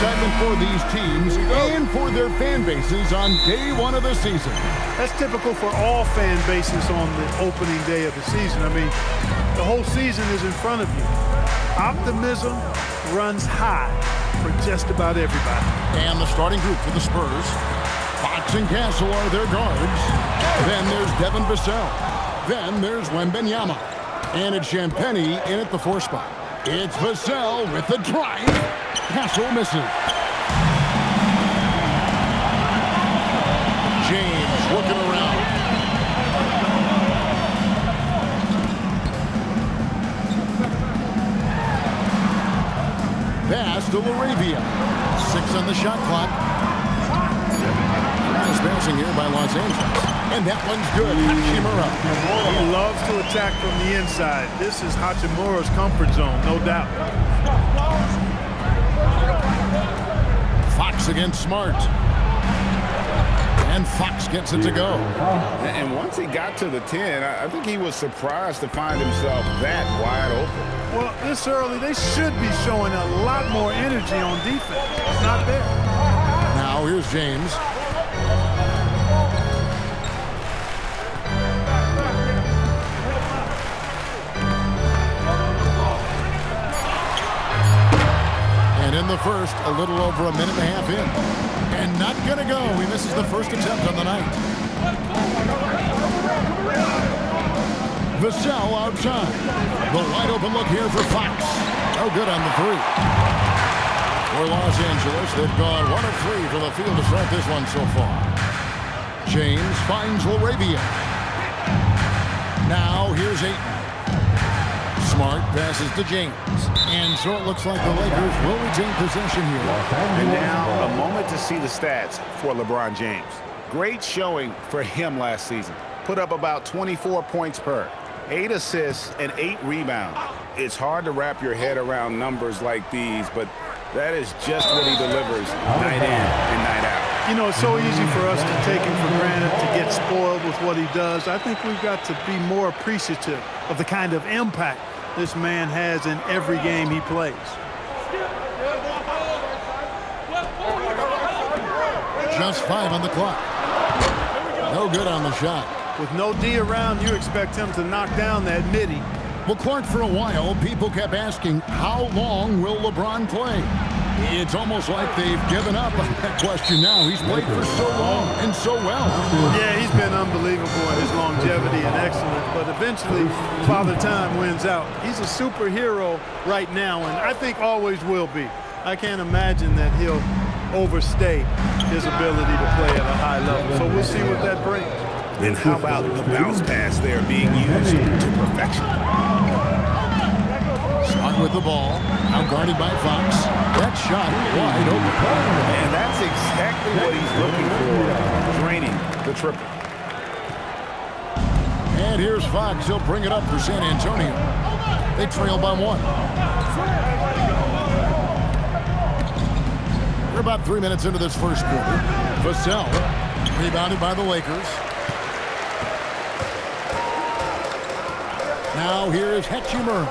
excitement for these teams and for their fan bases on day one of the season. That's typical for all fan bases on the opening day of the season. I mean, the whole season is in front of you. Optimism runs high for just about everybody. And the starting group for the Spurs. Fox and Castle are their guards. Then there's Devin Vassell. Then there's Wembanyama. And it's Champagnie in at the 4 spot. It's Vassell with the drive. Castle misses. James looking around. Pass to Laravia. 6 on the shot clock. Nice passing here by Los Angeles. And that one's good. Hachimura. He loves to attack from the inside. This is Hachimura's comfort zone, no doubt. Fox against Smart. And Fox gets it to go. And once he got to the 10, I think he was surprised to find himself that wide open. Well, this early, they should be showing a lot more energy on defense. It's not there. Now here's James. And in the first, a little over a minute and a half in. And not going to go. He misses the first attempt on the night. Vassell outside. The wide open look here for Fox. No good on the 3. For Los Angeles, they've gone 1 of 3 from the field to start this one so far. James finds Laravia. Now here's Ayton. Smart passes to James. And so it looks like the Lakers will retain possession here. And now a moment to see the stats for LeBron James. Great showing for him last season. Put up about 24 points per, 8 assists, and 8 rebounds. It's hard to wrap your head around numbers like these, but that is just what he delivers night in and night out. You know, it's so easy for us to take him for granted, to get spoiled with what he does. I think we've got to be more appreciative of the kind of impact this man has in every game he plays. Just 5 on the clock. No good on the shot. With no D around, you expect him to knock down that midi. Well, Clark, for a while, people kept asking, how long will LeBron play? It's almost like they've given up on that question now. He's played for so long and so well. Yeah, he's been unbelievable in his longevity and excellence, but eventually Father Time wins out. He's a superhero right now, and I think always will be. I can't imagine that he'll overstay his ability to play at a high level. So we'll see what that brings. And how about the bounce pass there being used to perfection? Smart with the ball. Now guarded by Fox. That shot wide open. And that's exactly what he's looking for. Draining the triple. And here's Fox. He'll bring it up for San Antonio. They trail by 1. We're about 3 minutes into this first quarter. Vassell rebounded by the Lakers. Now here is Hachimura.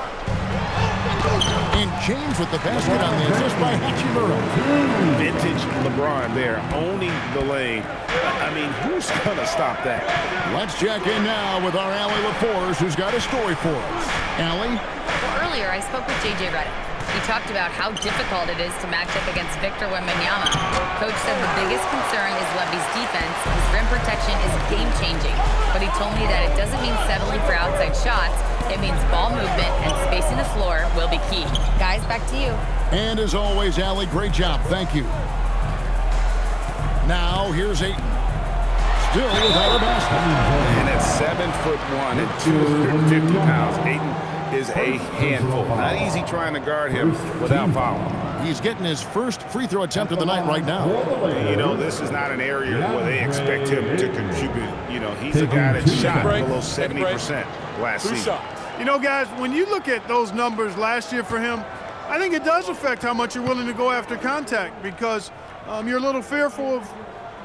And James with the basket on the assist by Hachimura. Vintage LeBron there, owning the lane. I mean, who's going to stop that? Let's check in now with our Allie LaForce, who's got a story for us. Allie? Earlier, I spoke with J.J. Redick. He talked about how difficult it is to match up against Victor Wembanyama. Coach said the biggest concern is Levy's defense. His rim protection is game-changing. But he told me that it doesn't mean settling for outside shots. It means ball movement and spacing the floor will be key. Guys, back to you. And as always, Allie, great job. Thank you. Now, here's Ayton. Still without a basket. And at 7'1" and 250 pounds, Ayton is a handful. Not easy trying to guard him without fouling. He's getting his first free throw attempt of the night right now. You know, this is not an area where they expect him to contribute. You know, he's a guy that shot below 70% last season. You know, guys, when you look at those numbers last year for him, I think it does affect how much you're willing to go after contact because you're a little fearful of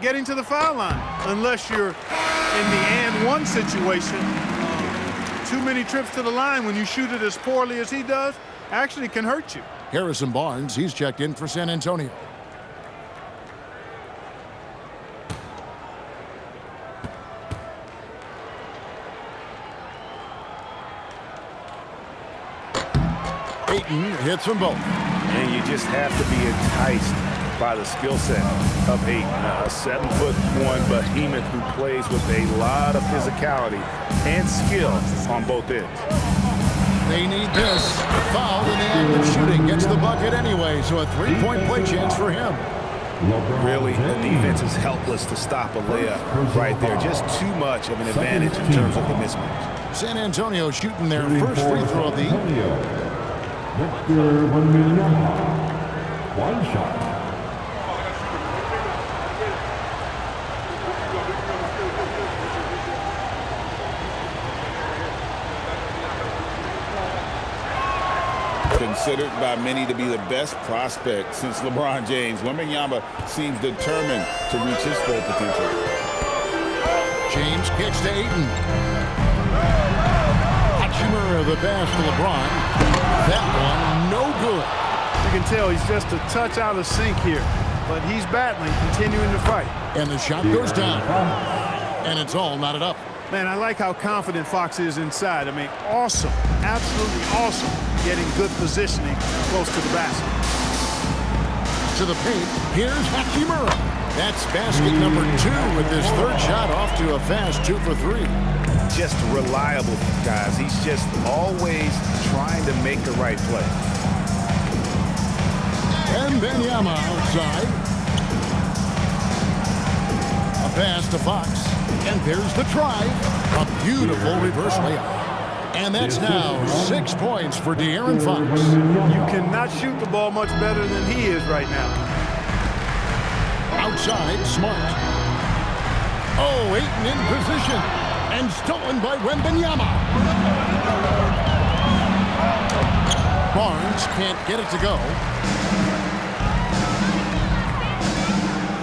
getting to the foul line unless you're in the and one situation. Too many trips to the line when you shoot it as poorly as he does actually can hurt you. Harrison Barnes, he's checked in for San Antonio. Ayton hits them both. And you just have to be enticed by the skill set of Ayton, a 7'1" behemoth who plays with a lot of physicality and skill on both ends. They need this. Fouled in the act of shooting. Gets the bucket anyway, so a three-point play chance for him. Really, the defense is helpless to stop a layup right there. Just too much of an advantage in terms of the mismatch. San Antonio shooting their first free throw of the one shot. Considered by many to be the best prospect since LeBron James, Wembanyama seems determined to reach his full potential. James kicks to Ayton. Hachimura the pass to LeBron. That one no good. You can tell he's just a touch out of sync here, but he's battling, continuing to fight. And the shot goes down. And it's all knotted up. Man, I like how confident Fox is inside. I mean, awesome, absolutely awesome, getting good positioning close to the basket. To the paint, here's Hachimura. That's basket number 2 with his third shot off to a fast 2 for 3. Just reliable, guys. He's just always trying to make the right play. And Wembanyama outside. A pass to Fox. And there's the drive. A beautiful reverse layup. And that's now 6 points for De'Aaron Fox. You cannot shoot the ball much better than he is right now. Outside, Smart. Oh, Ayton in position. And stolen by Wembanyama. Barnes can't get it to go.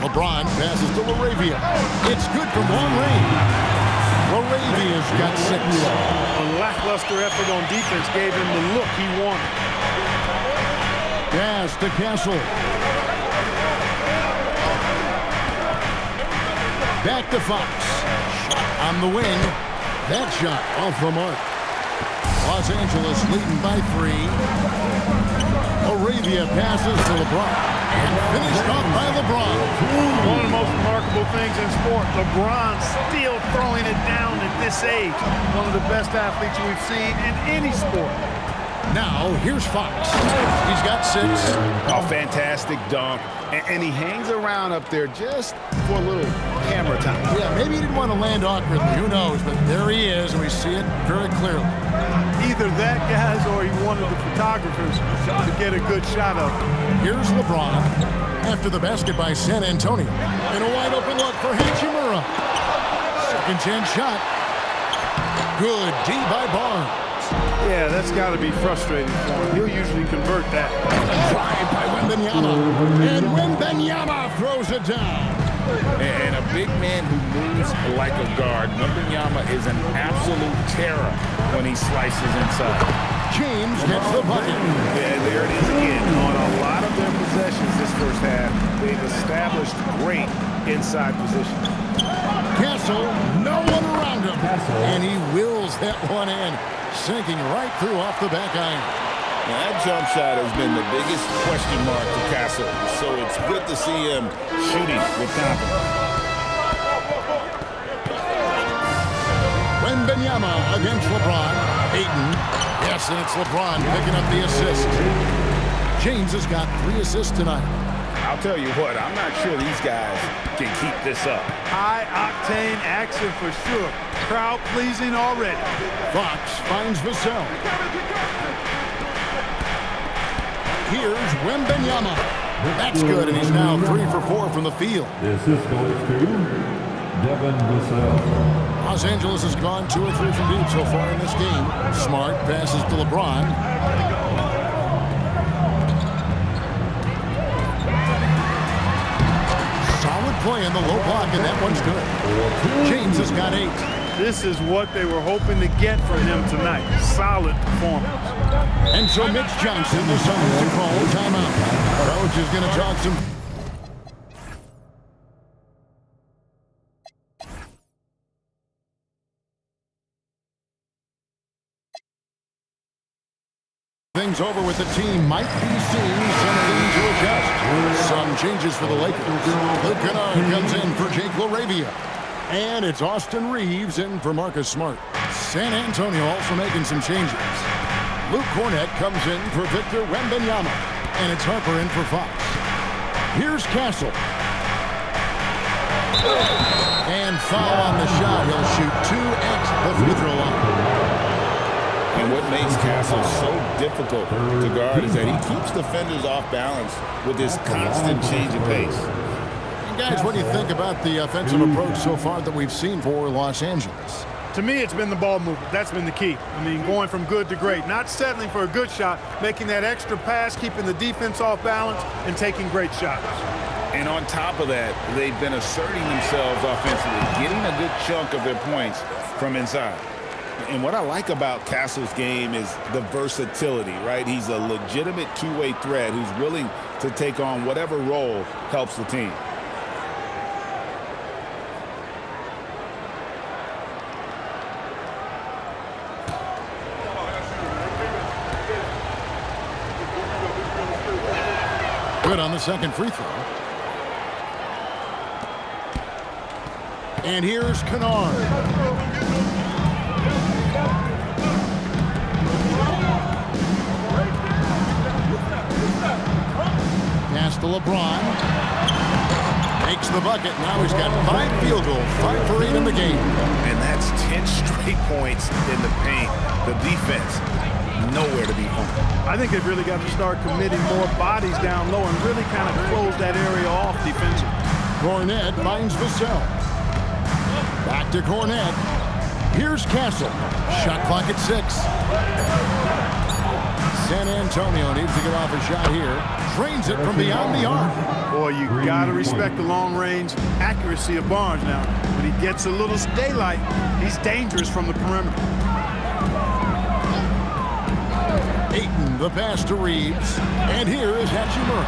LeBron passes to Laravia. It's good from long range. Laravia's got 6. A lackluster effort on defense gave him the look he wanted. Pass to Castle. Back to Fox. Shot on the wing. That shot off the mark. Los Angeles leading by 3. Laravia passes to LeBron. And finished off by LeBron. One of the most remarkable things in sport, LeBron still throwing it down at this age. One of the best athletes we've seen in any sport. Now, here's Fox. He's got 6. A fantastic dunk. And he hangs around up there just for a little camera time. Yeah, maybe he didn't want to land awkwardly. Who knows? But there he is, and we see it very clearly. Either that, guys, or he wanted the photographers to get a good shot of him. Here's LeBron after the basket by San Antonio. And a wide open look for Hachimura. Second chance shot. Good D by Barnes. Yeah, that's got to be frustrating for him. He'll usually convert that. Drive by Wembanyama. And Wembanyama throws it down. And a big man who moves like a guard. Wembanyama is an absolute terror when he slices inside. James gets the bucket. Yeah, there it is again. On a lot of their possessions this first half, they've established great inside position. Castle, no one around him. And he wills that one in, sinking right through off the back iron. Now, that jump shot has been the biggest question mark to Castle, so it's good to see him shooting with confidence. Wembanyama against LeBron. Ayton. Yes, and it's LeBron picking up the assist. James has got 3 assists tonight. I'll tell you what, I'm not sure these guys can keep this up. High-octane action for sure. Crowd pleasing already. Fox finds Vassell. Here's Wembanyama. That's good, and he's now 3 for 4 from the field. The assist goes to Devin Vassell. Los Angeles has gone 2 or 3 from deep so far in this game. Smart passes to LeBron. Solid play in the low block, and that one's good. James has got 8. This is what they were hoping to get from him tonight. Solid performance. And so Mitch Johnson decides to call timeout. Coach is going to talk some Things over with the team might be seeing something to adjust. Some changes for the Lakers. Luke Kennard comes in for Jake LaRavia. And it's Austin Reeves in for Marcus Smart. San Antonio also making some changes. Luke Cornett comes in for Victor Wembanyama. And it's Harper in for Fox. Here's Castle. And foul on the shot. He'll shoot 2 at the free throw line. And what makes Castle so difficult to guard is that he keeps defenders off balance with his constant change of pace. And guys, what do you think about the offensive approach so far that we've seen for Los Angeles? To me, it's been the ball movement. That's been the key. I mean, going from good to great. Not settling for a good shot, making that extra pass, keeping the defense off balance, and taking great shots. And on top of that, they've been asserting themselves offensively, getting a good chunk of their points from inside. And what I like about Castle's game is the versatility, right? He's a legitimate two-way threat who's willing to take on whatever role helps the team. Good on the second free throw. And here's Kennard. Pass to LeBron. Makes the bucket. Now he's got 5 field goals, 5 for 8 in the game. And that's 10 straight points in the paint. The defense, nowhere to be found. I think they've really got to start committing more bodies down low and really kind of close that area off defensively. Cornett finds Vassell. Back to Cornett. Here's Castle. Shot clock at 6. San Antonio needs to get off a shot here. Drains it from beyond the arc. Boy, you got to respect the long-range accuracy of Barnes now. When he gets a little daylight, he's dangerous from the perimeter. Ayton, the pass to Reeves. And here is Hachimura.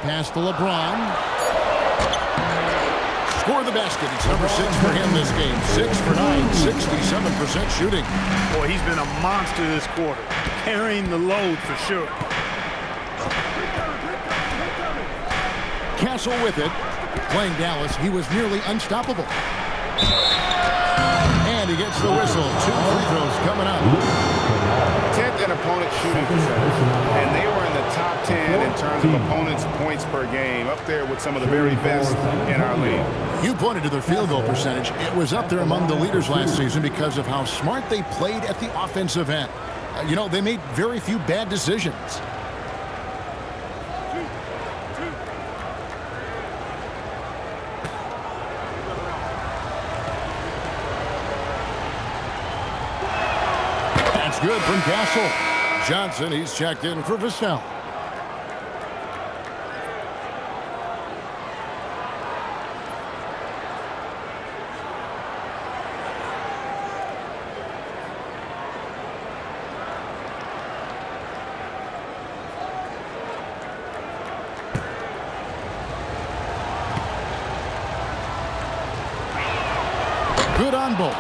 Pass to LeBron. Score the basket. It's number 6 for him this game. 6 for 9, 67% shooting. Boy, he's been a monster this quarter, carrying the load for sure. Castle with it. Playing Dallas, he was nearly unstoppable. And he gets the whistle. 2 free throws coming up. 10th in opponent shooting percentage. And they were in the top 10 in terms of opponents' points per game, up there with some of the very best in our league. You pointed to their field goal percentage. It was up there among the leaders last season because of how smart they played at the offensive end. You know, they made very few bad decisions. That's good from Castle. Johnson, he's checked in for Vassell. Good on both.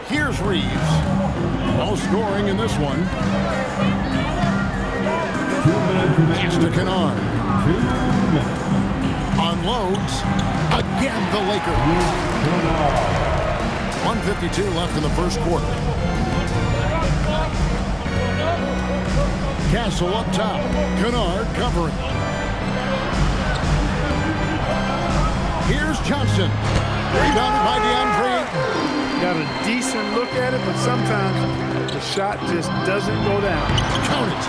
Here's Reeves. No scoring in this one. Pass to Kennard. Unloads. Again, the Lakers. 1:52 left in the first quarter. Castle up top. Kennard covering. Here's Johnson. Rebounded by DeAndre. Got a decent look at it, but sometimes the shot just doesn't go down. Count it.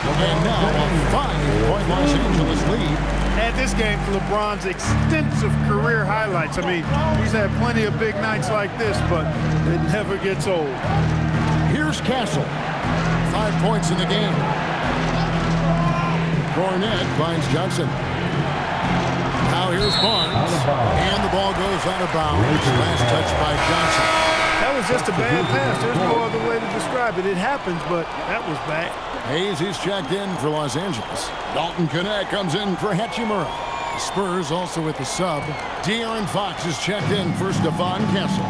And now a 5-point Los Angeles lead. Add this game to LeBron's extensive career highlights. I mean, he's had plenty of big nights like this, but it never gets old. Here's Castle. 5 points in the game. Cornett finds Johnson. Now here's Barnes. And the ball goes out of bounds. Last touch by Johnson. That was just a bad pass. There's no other way to describe it. It happens, but that was bad. Hayes is checked in for Los Angeles. Dalton Kennett comes in for Hachimura. The Spurs also with the sub. De'Aaron Fox is checked in for Stephon Castle.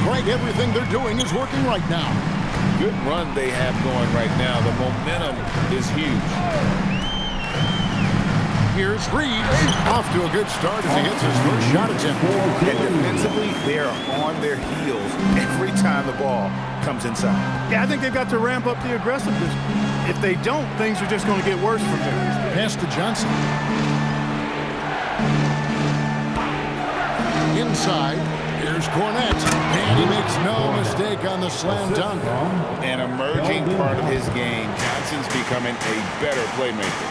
Right, everything they're doing is working right now. Good run they have going right now. The momentum is huge. Here's Reeves. Off to a good start as he hits his first shot attempt. And defensively, they're on their heels every time the ball comes inside. Yeah, I think they've got to ramp up the aggressiveness. If they don't, things are just going to get worse from there. Pass to Johnson. Inside, here's Cornette, and he makes no mistake on the slam dunk. An emerging part of his game. Johnson's becoming a better playmaker.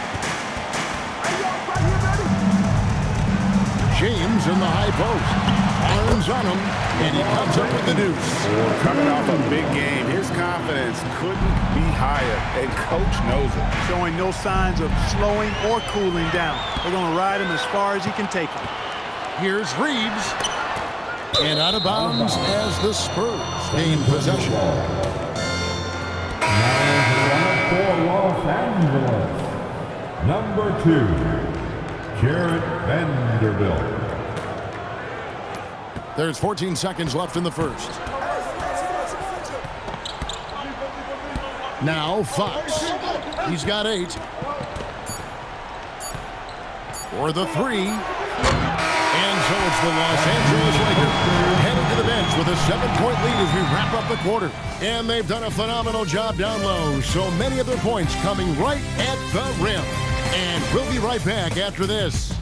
James in the high post. Irons on him, and he comes up with the deuce. Coming off a big game, his confidence couldn't be higher, and coach knows it. Showing no signs of slowing or cooling down. They're going to ride him as far as he can take him. Here's Reeves. And out of bounds as the Spurs gain possession. Now for Los Angeles, number 2, Jarrett Vanderbilt. There's 14 seconds left in the first. Now Fox. He's got 8. For the 3. And so it's the Los Angeles Lakers headed to the bench with a 7-point lead as we wrap up the quarter. And they've done a phenomenal job down low. So many of their points coming right at the rim. And we'll be right back after this.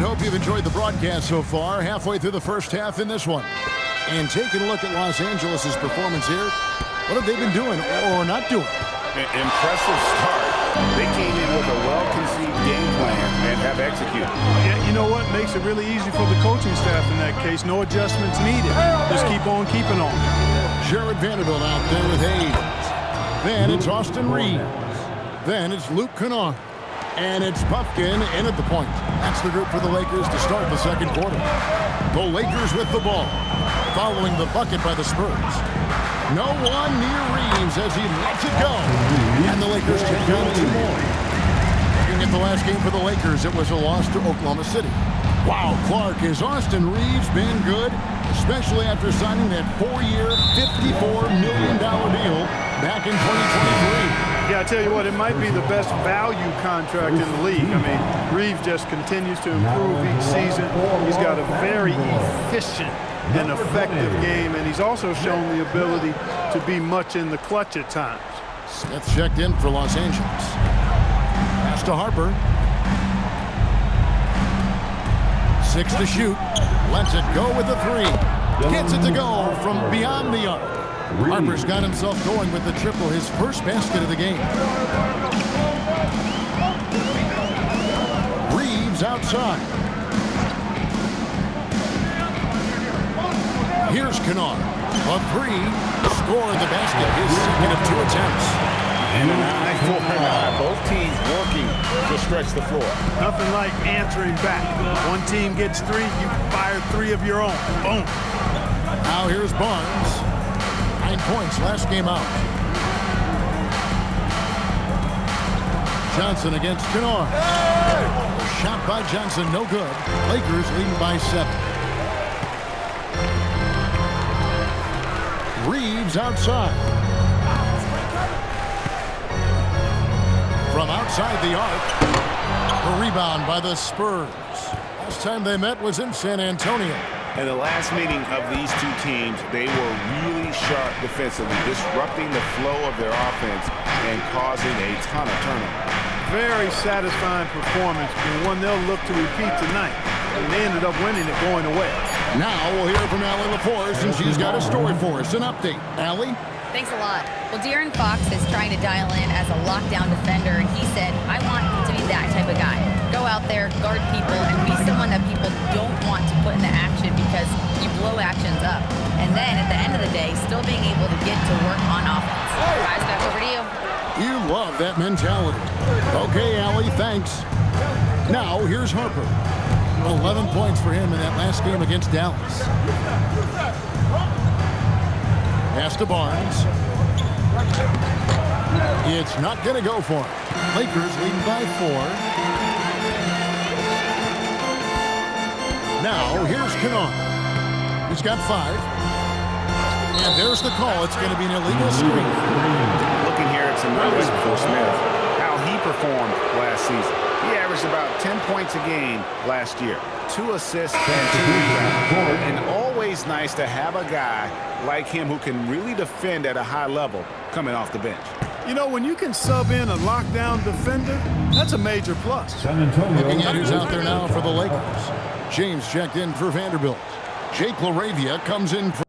Hope you've enjoyed the broadcast so far, halfway through the first half in this one. And taking a look at Los Angeles' performance here, what have they been doing or not doing? Impressive start. They came in with a well-conceived game plan and have executed. Yeah, you know what? Makes it really easy for the coaching staff in that case. No adjustments needed. Just keep on keeping on. Jarrett Vanderbilt out there with Hayes. Then it's Austin Reeves. Then it's Luke Kennard. And it's Puffkin in at the point. That's the group for the Lakers to start the second quarter. The Lakers with the ball, following the bucket by the Spurs. No one near Reeves as he lets it go. And the Lakers take down 2 more. Looking at the last game for the Lakers, it was a loss to Oklahoma City. Wow, Clark, has Austin Reeves been good? Especially after signing that 4-year, $54 million deal back in 2023. Yeah, I tell you what, it might be the best value contract in the league. I mean, Reeves just continues to improve each season. He's got a very efficient and effective game, and he's also shown the ability to be much in the clutch at times. Smith checked in for Los Angeles. Pass to Harper. 6 to shoot. Lets it go with the 3. Gets it to go from beyond the arc. Harper's got himself going with the triple, his first basket of the game. Reeves outside. Here's Kennard. A 3. Scored the basket, his second of 2 attempts. And an eye for Kennard. Both teams working to stretch the floor. Nothing like answering back. One team gets 3, you fire 3 of your own. Boom. Now here's Barnes. 9 points last game out. Johnson against Kennard. Shot by Johnson, no good. Lakers leading by 7. Reeves outside. From outside the arc. A rebound by the Spurs. Last time they met was in San Antonio. In the last meeting of these 2 teams, they were really sharp defensively, disrupting the flow of their offense and causing a ton of turnovers. Very satisfying performance, and one they'll look to repeat tonight. And they ended up winning it going away. Now we'll hear from Allie LaForce, and she's got a story for us. An update. Allie? Thanks a lot. Well, De'Aaron Fox is trying to dial in as a lockdown defender, and he said, I want to be that type of guy. Go out there, guard people, and be someone that people don't want to put into action because you blow actions up. And then at the end of the day, still being able to get to work on offense. Guys, back over to you. You love that mentality. Okay, Allie, thanks. Now, here's Harper. 11 points for him in that last game against Dallas. Pass to Barnes. It's not going to go for him. Lakers leading by 4. Now, here's Kennard. He's got 5. And there's the call. It's going to be an illegal screen. Looking here at some numbers for Smith, how he performed last season. He averaged about 10 points a game last year. 2 assists and 2 rebounds. And always nice to have a guy like him who can really defend at a high level coming off the bench. You know, when you can sub in a lockdown defender, that's a major plus. Looking at who's out there now for the Lakers. James checked in for Vanderbilt. Jake LaRavia comes in for...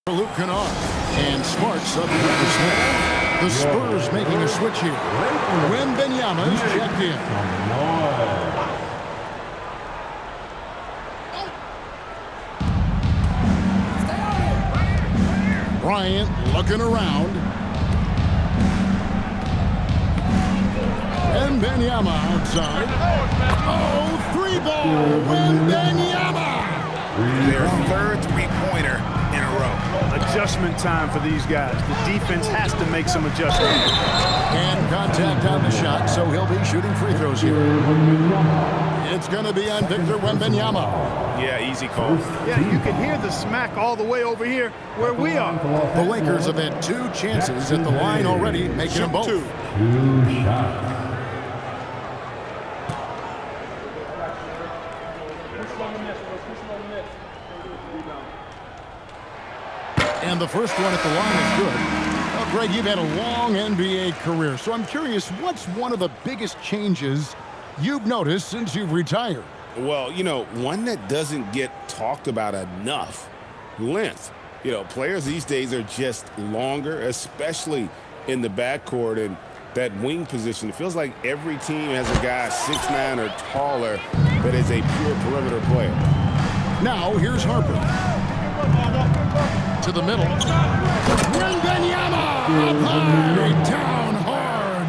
Luke Kennard. And Smart subbing in for Smith. The Spurs making a switch here. Wembanyama is checked in. Bryant looking around. Wembanyama outside. Oh, 3-ball. Wembanyama. Their third three-pointer in a row. Adjustment time for these guys. The defense has to make some adjustments. And contact on the shot, so he'll be shooting free throws here. It's going to be on Victor Wembanyama. Yeah, easy call. Yeah, you can hear the smack all the way over here where we are. The Lakers have had 2 chances at the line already, making them both. 2 shots. And the first one at the line is good. Well, Greg, you've had a long NBA career, so I'm curious, what's one of the biggest changes you've noticed since you've retired? Well, you know, one that doesn't get talked about enough, length. You know, players these days are just longer, especially in the backcourt and that wing position. It feels like every team has a guy 6'9" or taller that is a pure perimeter player. Now, here's Harper. To the middle. Wembanyama! Down hard.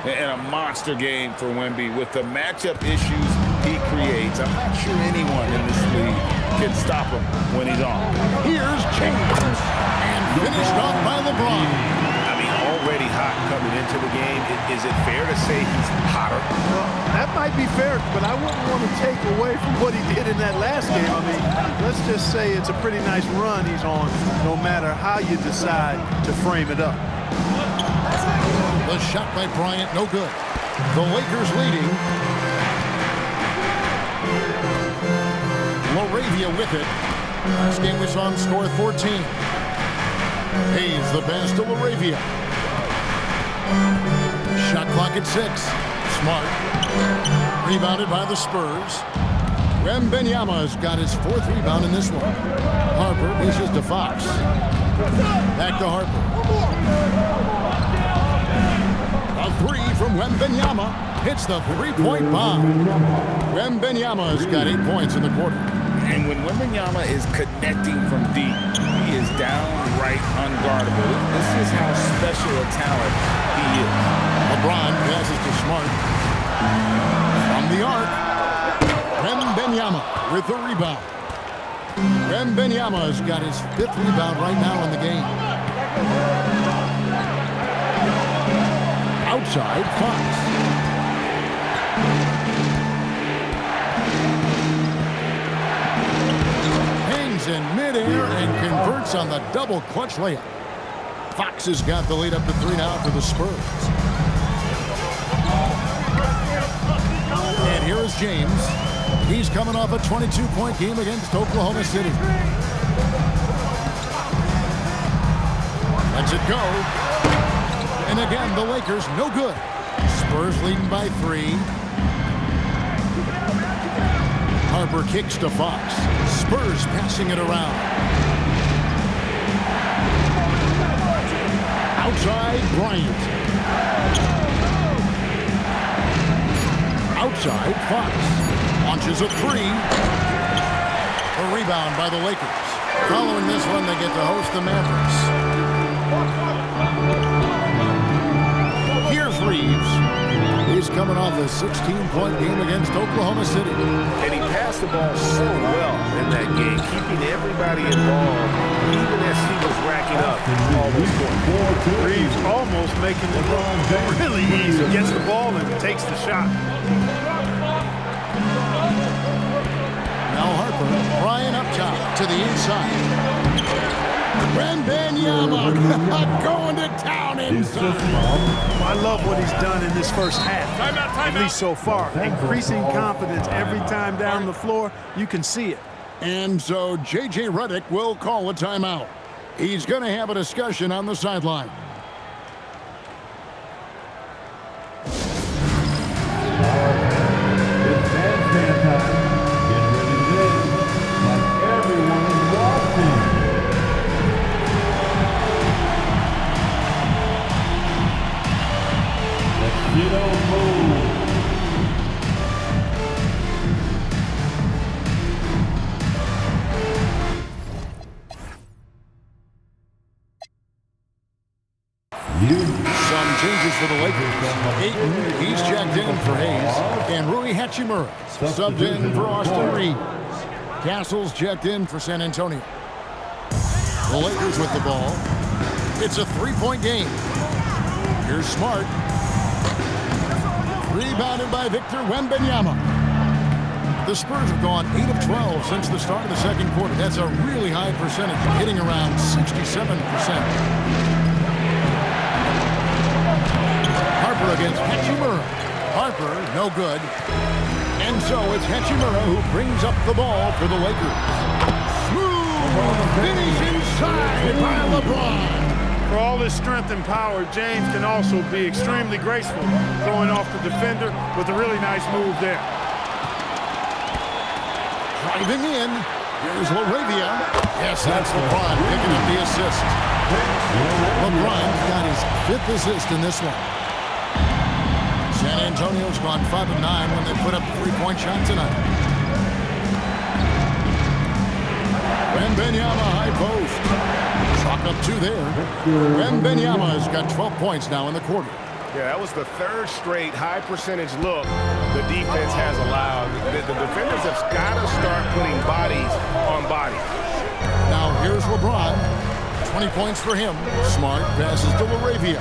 And a monster game for Wemby with the matchup issues he creates. I'm not sure anyone in this league can stop him when he's on. Here's James. And finished off by Lebron. I mean, already hot coming into the game. Is it fair to say he's hotter? Well, that might be fair, but I wouldn't want to take away from what he did in that last game. I mean, let's just say it's a pretty nice run he's on, no matter how you decide to frame it up. The shot by Bryant, no good. The Lakers leading. LaRavia with it. Last game we saw him score 14. Hayes the pass to LaRavia. Shot clock at 6. Smart. Rebounded by the Spurs. Wembanyama's got his 4th rebound in this one. Harper dishes to Fox. Back to Harper. A 3 from Wembanyama. Hits the 3-point bomb. Wembanyama's got 8 points in the quarter. And when Wembanyama is connecting from deep, he is downright unguardable. This is how special a talent he is. LeBron passes to Smart. From the arc, Wembanyama with the rebound. Wembanyama's got his 5th rebound right now in the game. Outside, Fox. Hangs in midair and converts on the double clutch layup. Fox has got the lead up to 3 now for the Spurs. And here is James. He's coming off a 22-point game against Oklahoma City. Lets it go. And again, the Lakers no good. Spurs leading by 3. Harper kicks to Fox. Spurs passing it around. Outside, Bryant. Outside, Fox. Launches a three. A rebound by the Lakers. Following this one, they get to host the Mavericks. Here's Reeves. He's coming off a 16-point game against Oklahoma City. And he passed the ball so well in that game, keeping everybody involved, even as he was racking up all those points. Reeves almost making it look really easy. Gets the ball and takes the shot. Now Harper, Brian up top to the inside. Wembanyama going to town inside. I love what he's done in this first half, at least so far. Increasing confidence every time down the floor. You can see it. And so J.J. Redick will call a timeout. He's going to have a discussion on the sideline. Some changes for the Lakers. Ayton, he's checked in for Hayes. And Rui Hachimura subbed in for Austin Reeves. Castle's checked in for San Antonio. The Lakers with the ball. It's a three-point game. Here's Smart. Rebounded by Victor Wembanyama. The Spurs have gone 8 of 12 since the start of the second quarter. That's a really high percentage, hitting around 67%. Harper against Hachimura. Harper, no good. And so it's Hachimura who brings up the ball for the Lakers. Smooth finish inside by LeBron. For all his strength and power, James can also be extremely graceful, throwing off the defender with a really nice move there. Driving in. Here's LaRavia. Yes, that's LeBron picking up the assist. LeBron got his 5th assist in this one. San Antonio's gone 5 of 9 when they put up a 3-point shot tonight. Wembanyama high post. Chalk up 2 there. Wembanyama has got 12 points now in the quarter. Yeah, that was the 3rd straight high percentage look the defense has allowed. The defenders have got to start putting bodies on bodies. Now here's LeBron. 20 points for him. Smart passes to LaRavia.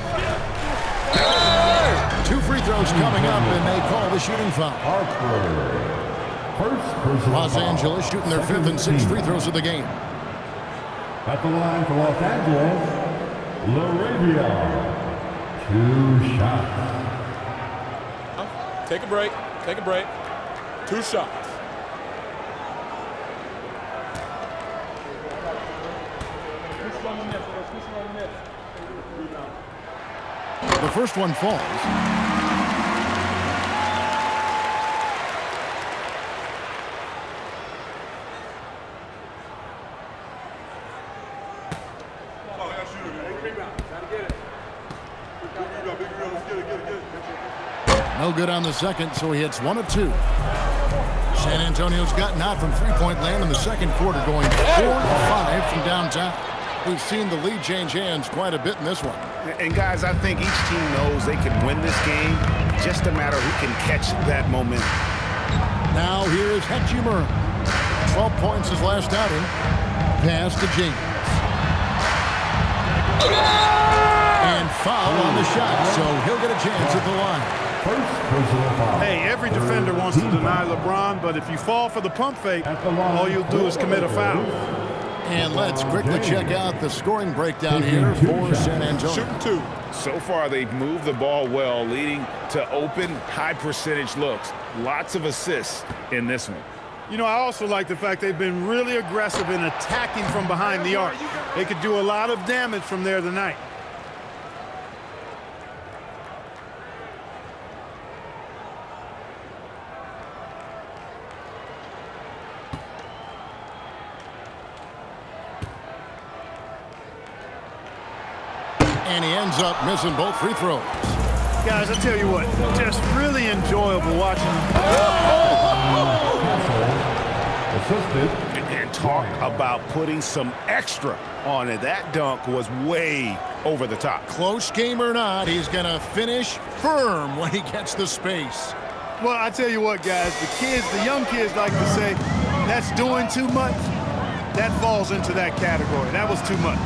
2 free throws coming up, and they call the shooting foul. Los Angeles shooting their 5th and 6th free throws of the game. At the line for Los Angeles, LaRavia. 2 shots. Take a break. Take a break. 2 shots. The first one falls. No good on the second, so he hits 1 of 2. San Antonio's gotten out from three-point land in the second quarter, going 4 of 5 from downtown. We've seen the lead change hands quite a bit in this one. And guys, I think each team knows they can win this game. Just a matter who can catch that momentum. Now here is Hachimura. 12 points his last outing. Pass to James. And foul on the shot, so he'll get a chance at the line. Hey, every defender wants to deny LeBron, but if you fall for the pump fake, all you'll do is commit a foul. And let's quickly check out the scoring breakdown here for San Antonio. Shooting 2. So far, they've moved the ball well, leading to open, high-percentage looks. Lots of assists in this one. You know, I also like the fact they've been really aggressive in attacking from behind the arc. They could do a lot of damage from there tonight. And he ends up missing both free throws. Guys, I tell you what, just really enjoyable watching them. Assisted. And talk about putting some extra on it. That dunk was way over the top. Close game or not, he's going to finish firm when he gets the space. Well, I tell you what, guys, the young kids like to say, that's doing too much. That falls into that category. That was too much.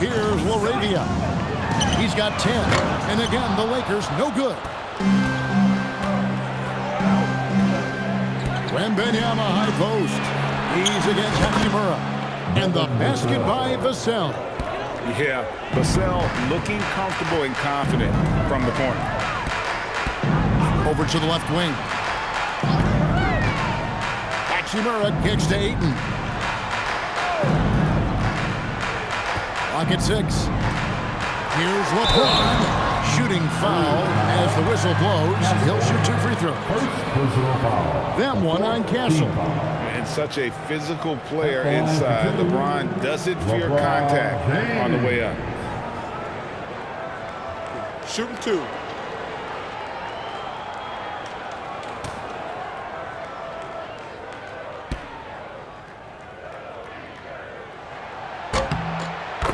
Here's Laravia. He's got 10. And again, the Lakers no good. Wembanyama high post. He's against Hachimura. And the basket by Vassell. Yeah, Vassell looking comfortable and confident from the corner. Over to the left wing. Hachimura kicks to Ayton. Clock at 6. Here's LeBron. Shooting foul as the whistle blows. He'll shoot 2 free throws. Them one on Castle. And such a physical player inside. LeBron doesn't fear contact on the way up. Shooting 2.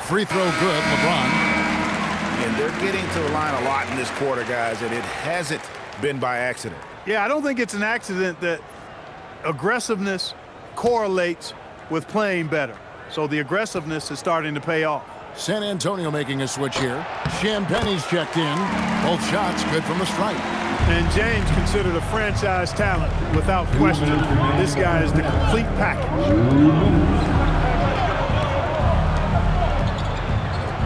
Free throw good, LeBron. And they're getting to the line a lot in this quarter, guys, and it hasn't been by accident. Yeah, I don't think it's an accident that aggressiveness correlates with playing better. So the aggressiveness is starting to pay off. San Antonio making a switch here. Champagne's checked in. Both shots good from the stripe. And James considered a franchise talent without question. This guy is the complete package.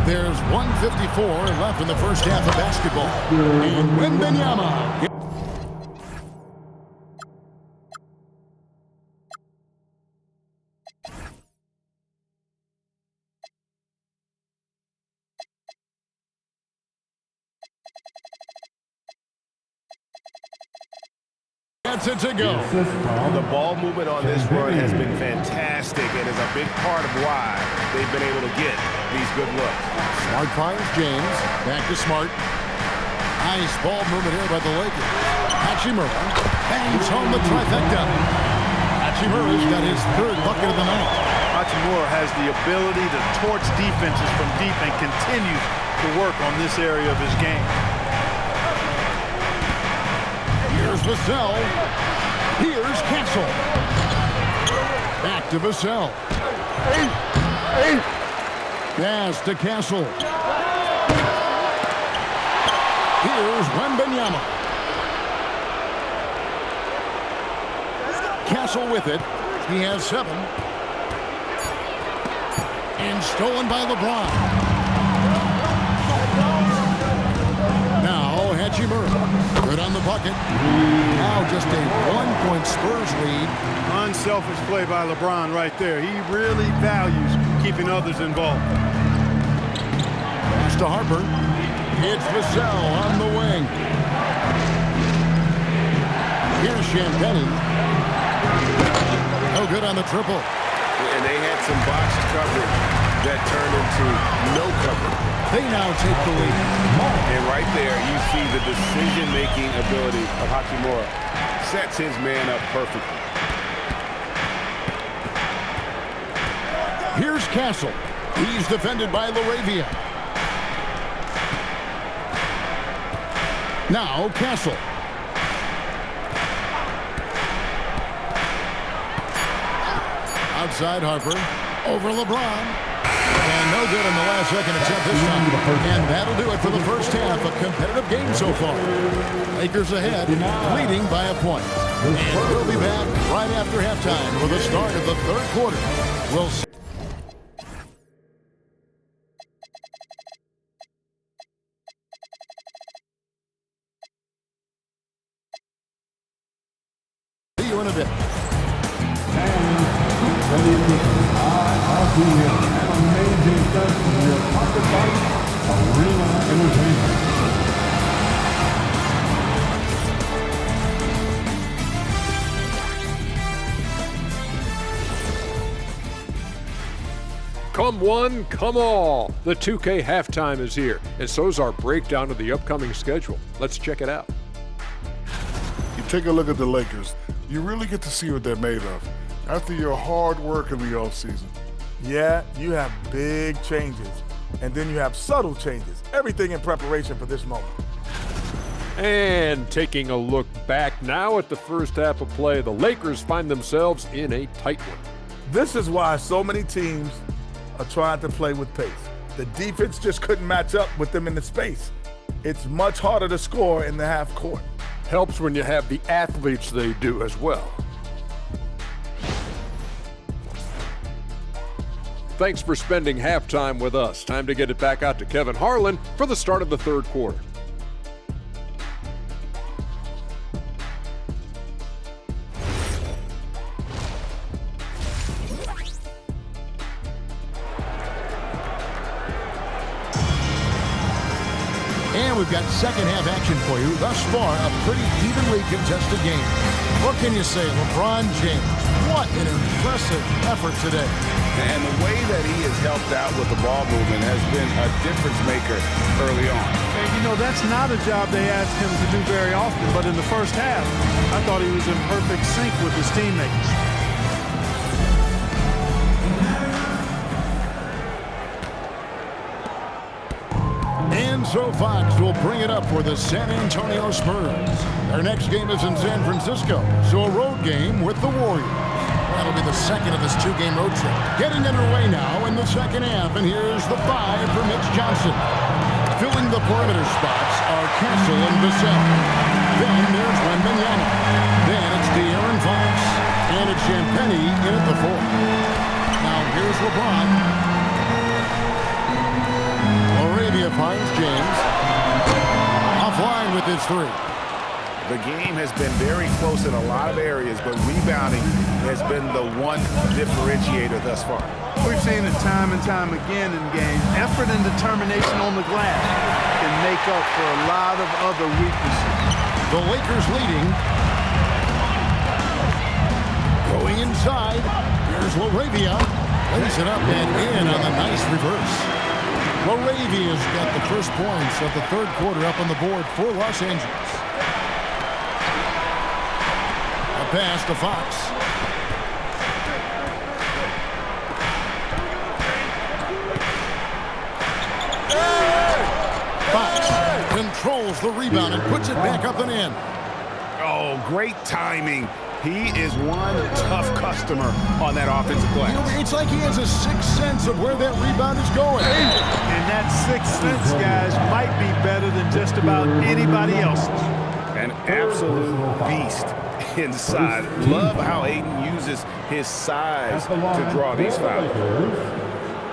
There's 1:54 left in the first half of basketball. And Wembanyama. That's it to go. The ball movement on this run has been fantastic and is a big part of why they've been able to get these good looks. Smart fires James. Back to Smart. Nice ball movement here by the Lakers. Hachimura bangs home the trifecta. Hachimura's got his 3rd bucket of the night. Hachimura has the ability to torch defenses from deep and continues to work on this area of his game. Here's Vassell. Here's Castle. Back to Vassell. Pass to Castle. Here's Wembanyama. Castle with it. He has 7. And stolen by LeBron. Now Hachimura. Good on the bucket. Now just a 1-point Spurs lead. Unselfish play by LeBron right there. He really values keeping others involved. Pass to Harper. It's Vassell on the wing. Here's Champagnie. No good on the triple. And they had some boxed coverage that turned into no coverage. They now take the lead. And right there, you see the decision-making ability of Hachimura. Sets his man up perfectly. Here's Castle. He's defended by Laravia. Now Castle. Outside Harper. Over LeBron. And no good in the last second attempt this time. And that'll do it for the first half. A competitive game so far. Lakers ahead, leading by a point. And we'll be back right after halftime for the start of the 3rd quarter. We'll see. See you in a bit. An amazing set from your pocket fight, Arena Entertainment. Come one, come all. The 2K halftime is here, and so's our breakdown of the upcoming schedule. Let's check it out. You take a look at the Lakers, you really get to see what they're made of after your hard work in the offseason. Yeah, you have big changes, and then you have subtle changes. Everything in preparation for this moment. And taking a look back now at the first half of play, the Lakers find themselves in a tight one. This is why so many teams are trying to play with pace. The defense just couldn't match up with them in the space. It's much harder to score in the half court. Helps when you have the athletes they do as well. Thanks for spending halftime with us. Time to get it back out to Kevin Harlan for the start of the third quarter. And we've got second half action for you. Thus far, a pretty evenly contested game. What can you say, LeBron James? What an impressive effort today. And the way that he has helped out with the ball movement has been a difference maker early on. And you know, that's not a job they asked him to do very often, but in the first half, I thought he was in perfect sync with his teammates. And so Fox will bring it up for the San Antonio Spurs. Their next game is in San Francisco, so a road game with the Warriors. That'll be the second of this two-game road trip. Getting underway now in the second half, and here's the 5 for Mitch Johnson. Filling the perimeter spots are Castle and Vassell. Then there's Wembanyama. Then it's De'Aaron Fox. And it's Champagnie in at the 4. Now here's LeBron. Arabia finds James. Offline with his 3. The game has been very close in a lot of areas, but rebounding has been the one differentiator thus far. We've seen it time and time again in games. Effort and determination on the glass can make up for a lot of other weaknesses. The Lakers leading. Going inside. Here's LaRavia. Lays it up and in on the nice reverse. LaRavia's got the first points of the third quarter up on the board for Los Angeles. A pass to Fox. Fox controls the rebound and puts it back up and in. Oh, great timing. He is one tough customer on that offensive glass. You know, it's like he has a sixth sense of where that rebound is going. And that sixth sense, guys, might be better than just about anybody else's. An absolute beast inside. Love how Aiden uses his size to draw these fouls.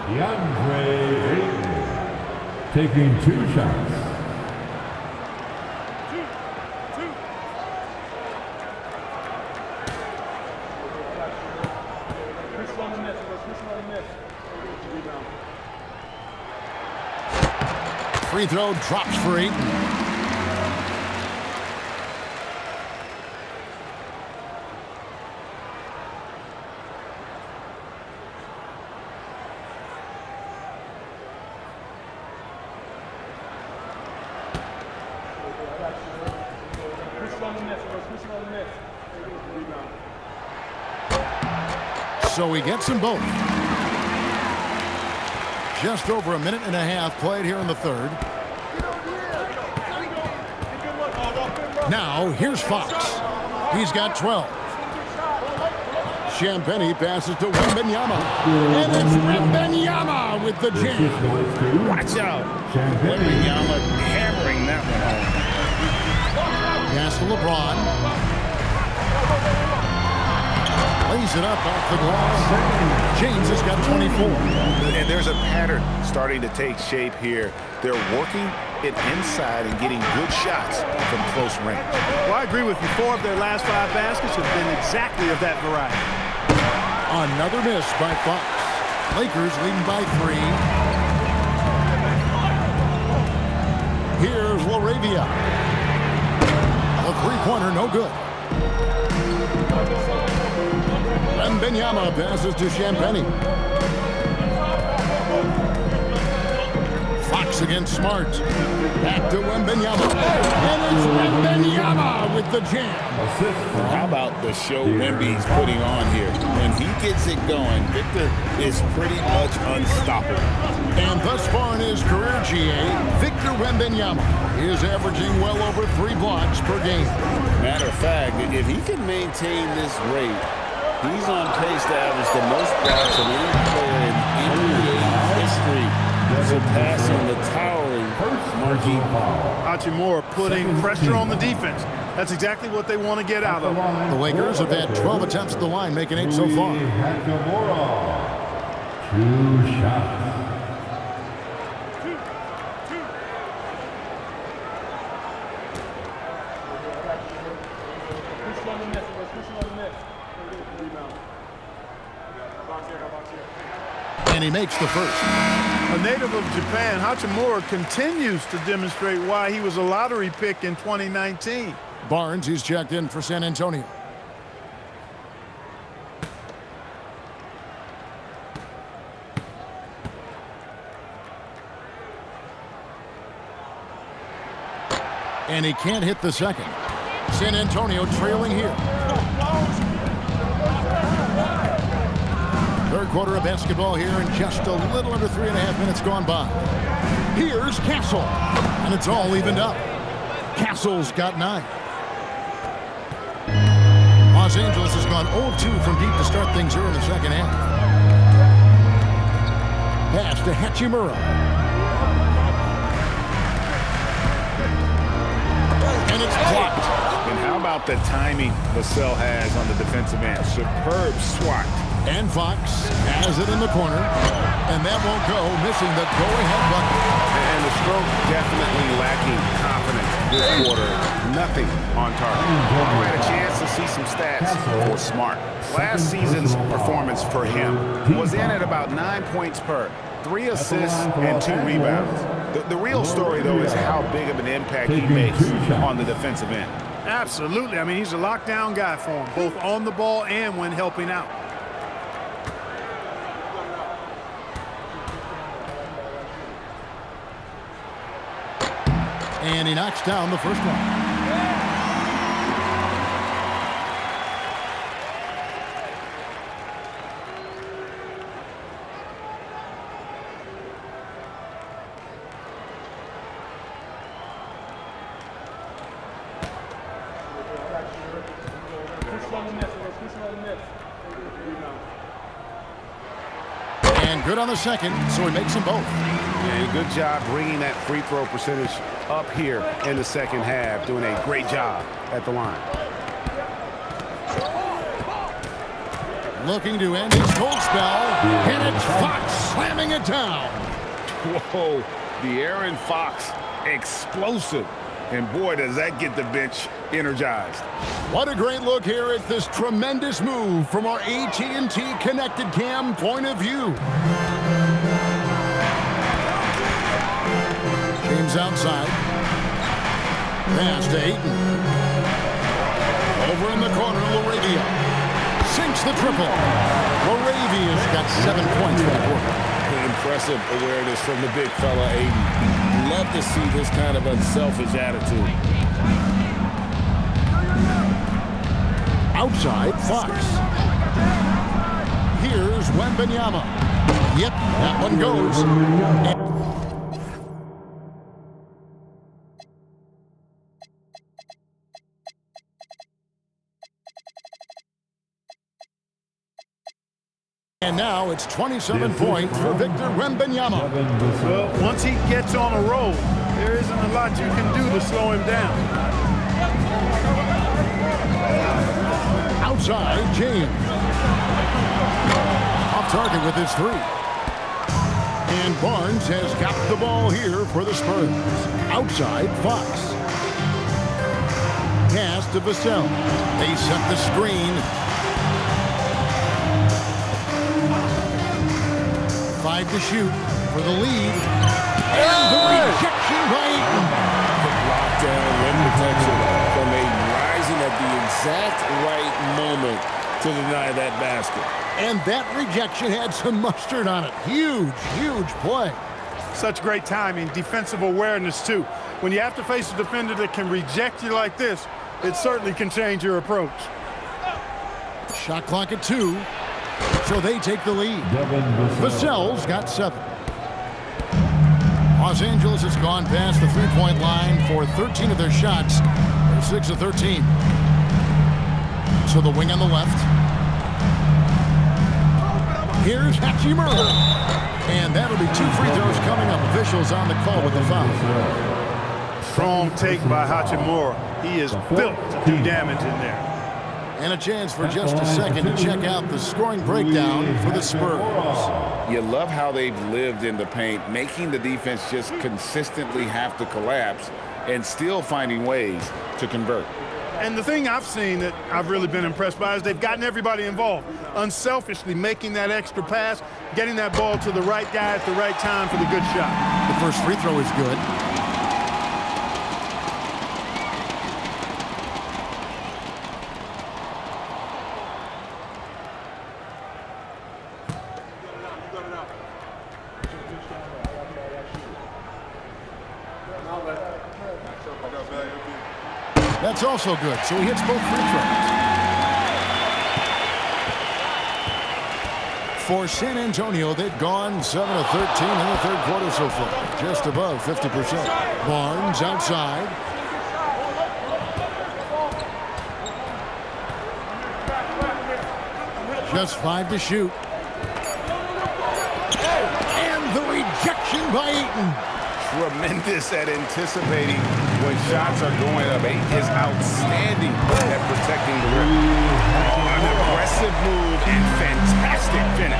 DeAndre Ayton taking 2 shots. Free throw drops for Ayton. So he gets them both. Just over a minute and a half played here in the third. Now, here's Fox. He's got 12. Champagnie passes to Wembanyama. And it's Wembanyama with the jam. Watch out. Wembanyama hammering that one home. Pass to LeBron. Lays it up off the glass. James has got 24. And there's a pattern starting to take shape here. They're working it inside and getting good shots from close range. Well, I agree with you. 4 of their last 5 baskets have been exactly of that variety. Another miss by Fox. Lakers leading by 3. Here's LaRavia. A three-pointer, no good. Wembanyama passes to Champagnie. Fox against Smart. Back to Wembanyama. And it's Wembanyama with the jam. How about the show Wemby's putting on here? When he gets it going, Victor is pretty much unstoppable. And thus far in his career, GA, Victor Wembanyama is averaging well over 3 blocks per game. Matter of fact, if he can maintain this rate, he's on pace to average the most blocks of any player in NBA history, surpassing the towering Marquis. Hachimura putting pressure on the defense. That's exactly what they want to get out of it. The Lakers have had 12 attempts at the line, making 8 so far. Hachimura. 2 shots. And he makes the first. A native of Japan, Hachimura continues to demonstrate why he was a lottery pick in 2019. Barnes, he's checked in for San Antonio. And he can't hit the second. San Antonio trailing here. Third quarter of basketball here, and just a little under 3.5 minutes gone by. Here's Castle, and it's all evened up. Castle's got 9. Los Angeles has gone 0-2 from deep to start things here in the second half. Pass to Hachimura. And it's blocked. And how about the timing Vassell has on the defensive end? Superb swat. And Fox has it in the corner. And that won't go, missing the go-ahead bucket. And the stroke definitely lacking confidence this quarter. Nothing on target. We had a chance to see some stats for Smart. Last season's performance for him was in at about 9 points per, 3 assists and 2 rebounds. The real story, though, is how big of an impact he makes on the defensive end. Absolutely. I mean, he's a lockdown guy for him, both on the ball and when helping out. And he knocks down the first one. And good on the second, so he makes them both. And good job bringing that free throw percentage up here in the second half, doing a great job at the line. Looking to end his cold spell, and it's Fox slamming it down. Whoa, the Aaron Fox explosive. And boy, does that get the bench energized. What a great look here at this tremendous move from our AT&T Connected Cam point of view. James outside. Pass to Ayton. Over in the corner, Laravia. Sinks the triple. Laravia's got 7 points for the quarter. Impressive awareness from the big fella, Ayton. Love to see this kind of unselfish attitude. Outside, Fox. Here's Wembanyama. Yep, that one goes. And now it's 27 points for Victor Wembanyama. Well, once he gets on a roll, there isn't a lot you can do to slow him down. Outside, James. Off target with his 3. And Barnes has got the ball here for the Spurs. Outside, Fox. Pass to Vassell. They set the screen. 5 to shoot for the lead. And the rejection by Ayton. Lockdown rim protection from Ayton, rising at the exact right moment to deny that basket. And that rejection had some mustard on it. Huge, huge play. Such great timing, defensive awareness too. When you have to face a defender that can reject you like this, it certainly can change your approach. Shot clock at 2, so they take the lead. Vassell's got 7. Los Angeles has gone past the three-point line for 13 of their shots. They're 6 of 13. So the wing on the left. Here's Hachimura. And that'll be 2 free throws coming up. Officials on the call with the foul. Strong take by Hachimura. He is built to do damage in there. And a chance for just a second to check out the scoring breakdown for the Spurs. You love how they've lived in the paint, making the defense just consistently have to collapse and still finding ways to convert. And the thing I've seen that I've really been impressed by is they've gotten everybody involved, unselfishly making that extra pass, getting that ball to the right guy at the right time for the good shot. The first free throw is good. That's also good, so he hits both free throws. For San Antonio, they've gone 7 of 13 in the third quarter so far, just above 50%. Barnes outside. Just 5 to shoot. And the rejection by Ayton. Tremendous at anticipating when shots are going up. Ayton is outstanding at protecting the rim. An aggressive move and fantastic finish.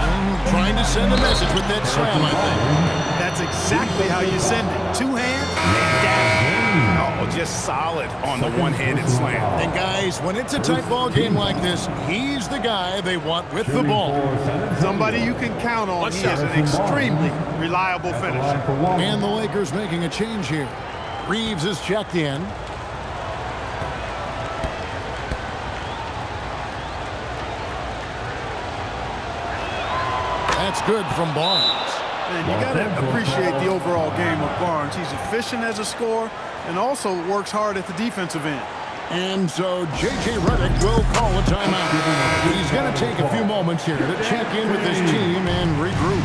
Trying to send a message with that slam, I think. That's exactly how you send it. 2 hands, down. Oh, just solid on the one-handed slam. And guys, when it's a tight ball game like this, he's the guy they want with the ball. Somebody you can count on. He is an extremely reliable finisher. And the Lakers making a change here. Reeves is checked in. That's good from Barnes. And you got to appreciate the overall game of Barnes. He's efficient as a scorer and also works hard at the defensive end. And so J.J. Redick will call a timeout. He's going to take a few moments here to check in with his team and regroup.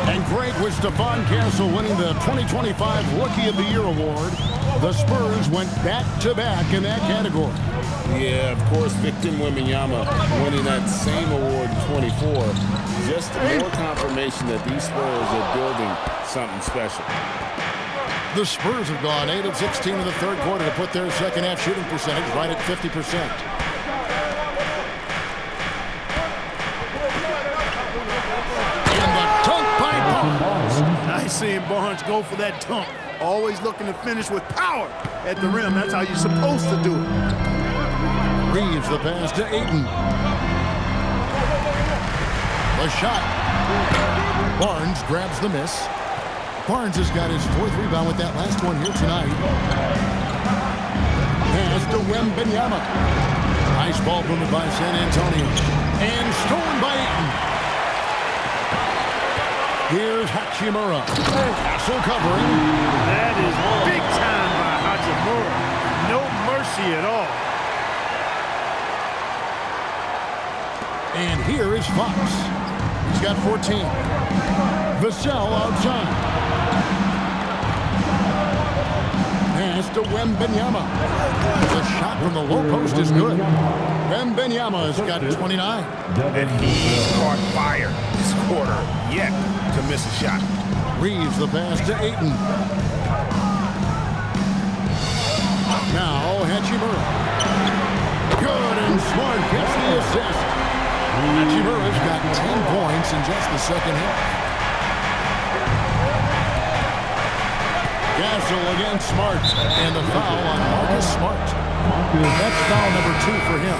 And great with Stephon Castle winning the 2025 Rookie of the Year award. The Spurs went back-to-back in that category. Yeah, of course, Victor Wembanyama winning that same award in 24. Just more confirmation that these Spurs are building something special. The Spurs have gone 8 of 16 in the third quarter to put their second half shooting percentage right at 50%. And the dunk by Barnes. Nice seeing Barnes go for that dunk. Always looking to finish with power at the rim. That's how you're supposed to do it. Reeves the pass to Ayton. The shot. Barnes grabs the miss. Barnes has got his 4th rebound with that last one here tonight. Pass to Wembanyama. Nice ball movement by San Antonio. And stolen by Ayton. Here's Hachimura. Castle covering. That is big time by Hachimura. No mercy at all. And here is Fox. He's got 14. Vassell outside. Pass to Wembanyama. The shot from the low post is good. Wembanyama has got 29. And he's caught fire this quarter yet to miss a shot. Reeves the pass to Ayton. Now Hachimura. Good and Smart gets the assist. Hachimura's got 10 points in just the second half. Castle against Smart, and the foul on Marcus Smart. That's foul number 2 for him.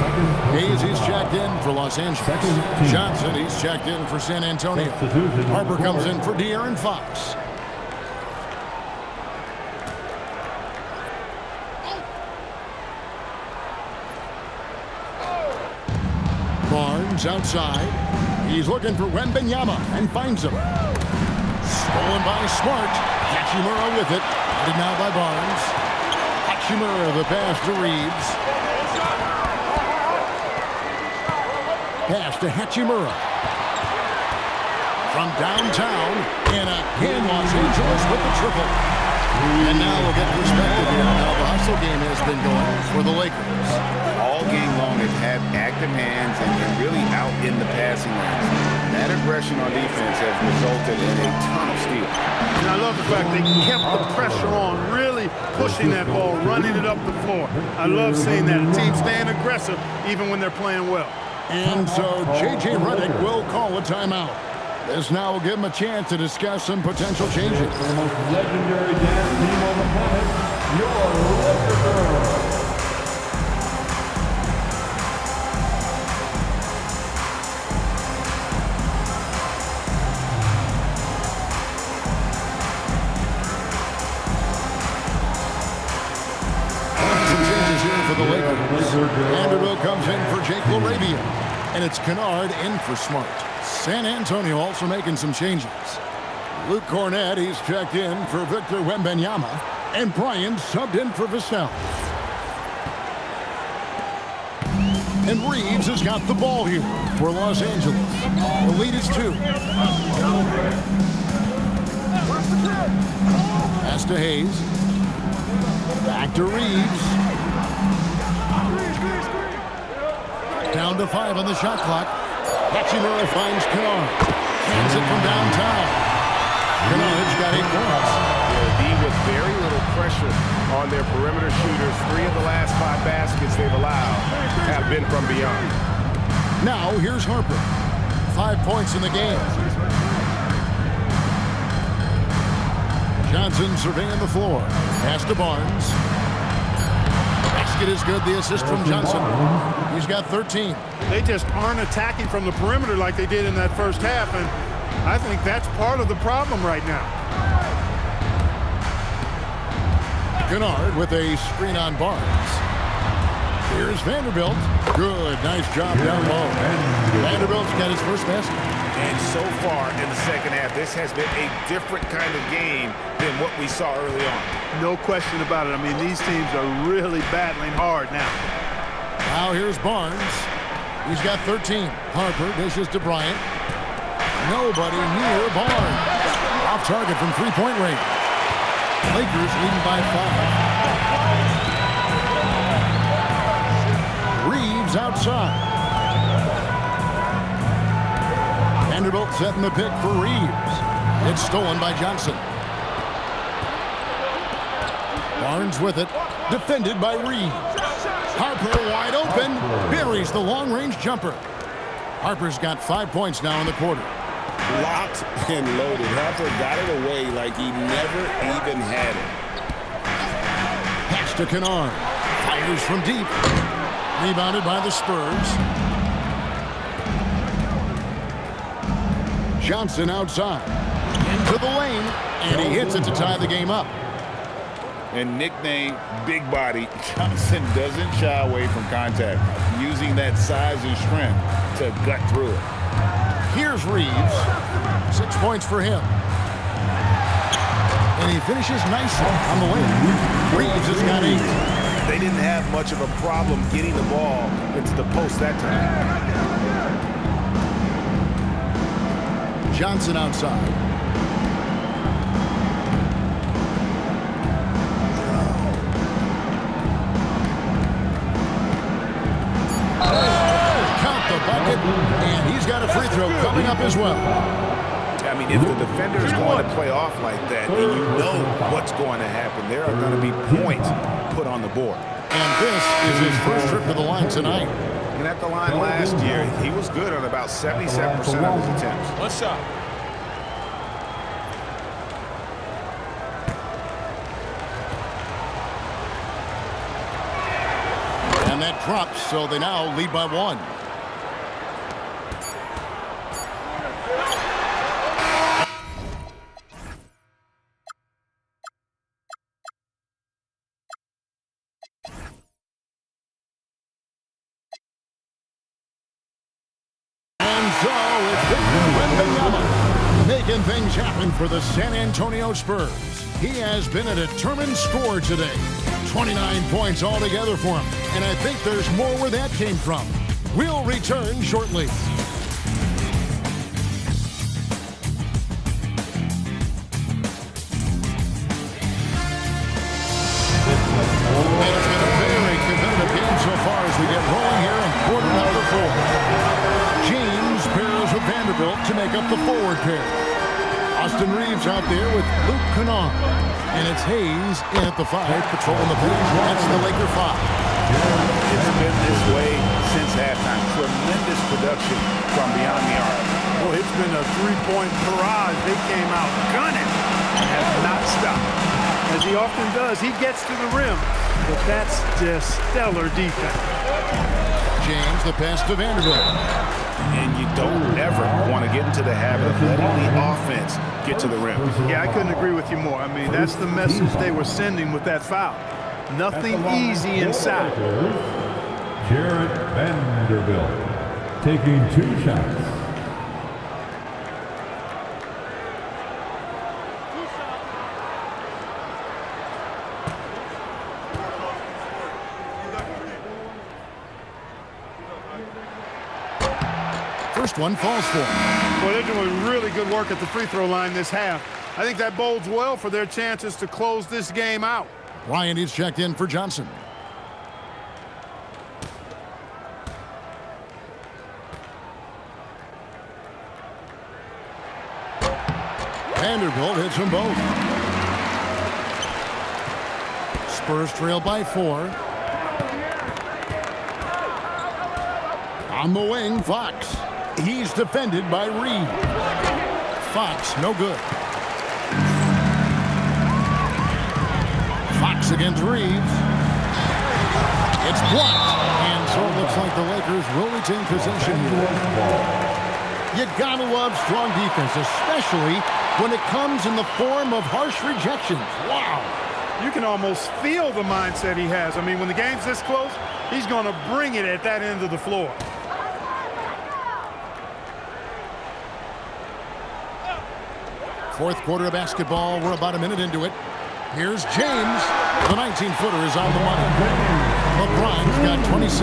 Hayes, he's checked in for Los Angeles. Johnson, he's checked in for San Antonio. Harper comes in for De'Aaron Fox. Barnes outside. He's looking for Wembanyama and finds him. Stolen by Smart. Hachimura with it. Headed now by Barnes. Hachimura, the pass to Reeves. Pass to Hachimura. From downtown, and again Los Angeles with the triple. And now we'll get perspective here on how the hustle game has been going for the Lakers. All game long, they've had active hands and really out in the passing lanes. That aggression on defense has resulted in a ton of steals. And I love the fact they kept the pressure on, really pushing that ball, running it up the floor. I love seeing that. A team staying aggressive even when they're playing well. And so J.J. Redick will call a timeout. This now will give him a chance to discuss some potential changes. The most legendary dance team on the planet, your Lakers. For the Lakers. Vanderbilt comes in for Jake LaRavia. And it's Kennard in for Smart. San Antonio also making some changes. Luke Cornett, he's checked in for Victor Wembanyama. And Bryant subbed in for Vassell. And Reeves has got the ball here for Los Angeles. The lead is 2. Pass to Hayes. Back to Reeves. Down to 5 on the shot clock. Hachimura finds Kennard. Hands it from downtown. Kennard's got 8 points. D with very little pressure on their perimeter shooters. 3 of the last 5 baskets they've allowed have been from beyond. Now here's Harper. 5 points in the game. Johnson surveying the floor. Pass to Barnes. Basket is good. The assist from Johnson. He's got 13. They just aren't attacking from the perimeter like they did in that first half, and I think that's part of the problem right now. Kennard with a screen on Barnes. Here's Vanderbilt. Good, nice job down low. Vanderbilt's got his first basket. And so far in the second half, this has been a different kind of game than what we saw early on. No question about it. I mean, these teams are really battling hard now. Now here's Barnes. He's got 13. Harper dishes to Bryant. Nobody near Barnes. Off target from three-point range. Lakers leading by 5. Reeves outside. Vanderbilt setting the pick for Reeves. It's stolen by Johnson. Barnes with it. Defended by Reeves. Harper wide open. Buries the long-range jumper. Harper's got 5 points now in the quarter. Locked and loaded. Harper got it away like he never even had it. Pass to Kennard. Fires from deep. Rebounded by the Spurs. Johnson outside. Into the lane. And he hits it to tie the game up. And nicknamed Big Body, Johnson doesn't shy away from contact, using that size and strength to gut through it. Here's Reeves. 6 points for him. And he finishes nicely on the lane. Reeves has got 8. They didn't have much of a problem getting the ball into the post that time. Johnson outside. Bucket, and he's got a free throw coming up as well. I mean, if the defender is going to play off like that, and you know what's going to happen, there are going to be points put on the board. And this is his first trip to the line tonight. And at the line last year, he was good on about 77% of his attempts. One shot. And that drops, so they now lead by 1. making things happen for the San Antonio Spurs. He has been a determined scorer today. 29 points altogether for him, and I think there's more where that came from. We'll return shortly. It's been a very competitive game so far as we get rolling here in quarter number 4. James pairs with Vanderbilt to make up the forward pair. Austin Reeves out there with Luke Kennard. And it's Hayes in at the 5, patrolling the paint. That's the Laker 5. It's been this way since halftime. Tremendous production from beyond the arc. Well, it's been a three-point barrage. They came out gunning and have not stopped. As he often does, he gets to the rim, but that's just stellar defense. James, the pass to Vanderbilt. And you don't ever want to get into the habit of letting the offense get to the rim. Yeah, I couldn't agree with you more. I mean, that's the message they were sending with that foul. Nothing easy inside. Jarrett Vanderbilt taking 2 shots. First one falls for him. Well, they're doing really good work at the free throw line this half. I think that bodes well for their chances to close this game out. Ryan is checked in for Johnson. Vanderbilt hits them both. Spurs trail by 4. On the wing, Fox. He's defended by Reed. Fox, no good. Fox against Reeves. It's blocked. And so it looks like the Lakers will retain possession here. You gotta love strong defense, especially when it comes in the form of harsh rejections. Wow. You can almost feel the mindset he has. I mean, when the game's this close, he's going to bring it at that end of the floor. Fourth quarter of basketball. We're about a minute into it. Here's James. The 19-footer is on the money. LeBron's got 26.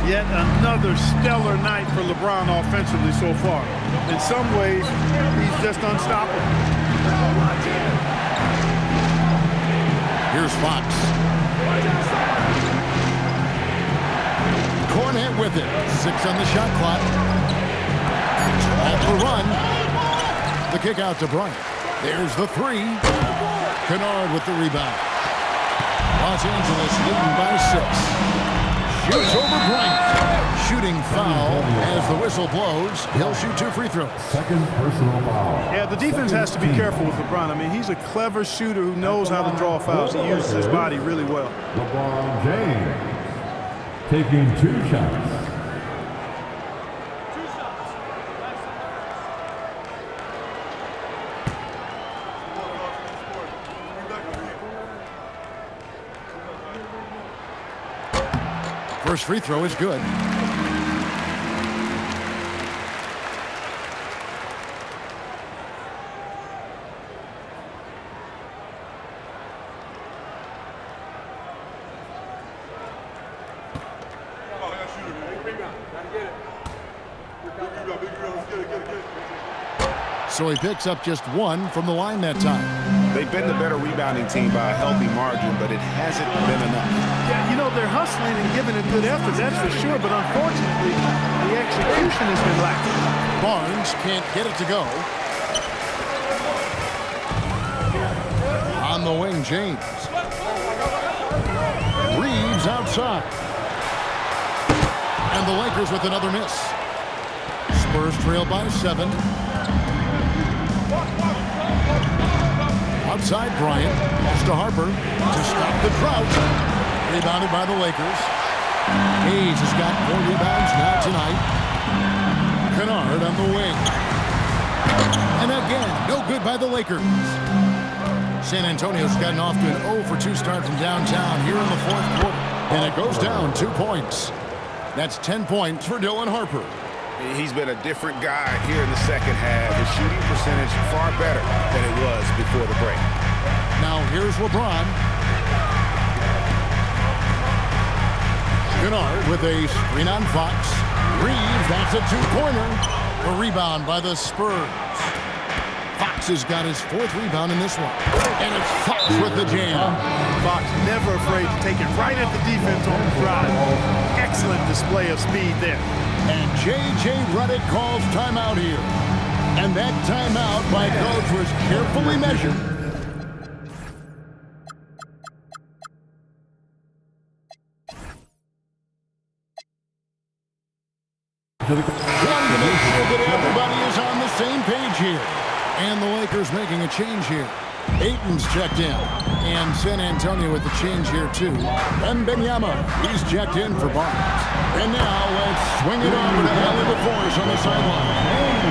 Yet another stellar night for LeBron offensively so far. In some ways, he's just unstoppable. Here's Fox. Cornet with it. 6 on the shot clock. At the run. The kick out to Bryant. There's the 3. Kennard with the rebound. Los Angeles leading by 6. Shoots over Bryant. Shooting foul as the whistle blows. He'll shoot 2 free throws. Second personal foul. Yeah, the defense has to be careful with LeBron. I mean, he's a clever shooter who knows how to draw fouls. He uses his body really well. LeBron James taking 2 shots. First free throw is good. So he picks up just 1 from the line that time. They've been the better rebounding team by a healthy margin, but it hasn't been enough. Yeah, you know, they're hustling and giving a good effort, that's for sure, but unfortunately, the execution has been lacking. Barnes can't get it to go. On the wing, James. Reeves outside. And the Lakers with another miss. Spurs trail by 7. Outside Bryant. Pass to Harper to stop the drought. Rebounded by the Lakers. Hayes has got 4 rebounds now tonight. Kennard on the wing. And again, no good by the Lakers. San Antonio's gotten off to an 0 for 2 start from downtown here in the 4th quarter. And it goes down 2 points. That's 10 points for Dylan Harper. He's been a different guy here in the second half. His shooting percentage far better than it was before the break. Now here's LeBron. Kennard with a screen on Fox. Reeves, that's a two-pointer. A rebound by the Spurs. Fox has got his 4th rebound in this one. And it's Fox with the jam. Fox never afraid to take it right at the defense on the drive. Excellent display of speed there. And J.J. Redick calls timeout here. And that timeout by coach was carefully measured. Wanted to make sure that everybody is on the same page here. And the Lakers making a change here. Ayton's checked in. And San Antonio with the change here, too. Wembanyama, he's checked in for Barnes. And now let's swing it over to Allie LaForce on the sideline.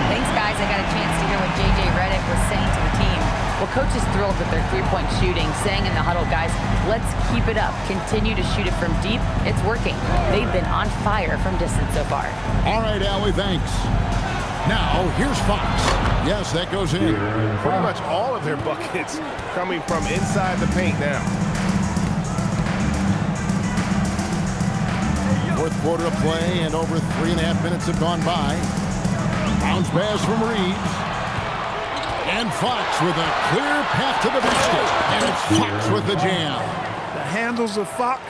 Thanks, guys. I got a chance to hear what J.J. Redick was saying to the team. Well, coach is thrilled with their three-point shooting, saying in the huddle, guys, let's keep it up. Continue to shoot it from deep. It's working. They've been on fire from distance so far. All right, Allie, thanks. Now, here's Fox. Yes, that goes in. Pretty much all of their buckets coming from inside the paint now. 4th quarter of play, and over 3.5 minutes have gone by. Bounce pass from Reeves. And Fox with a clear path to the basket. And it's Fox with the jam. The handles of Fox,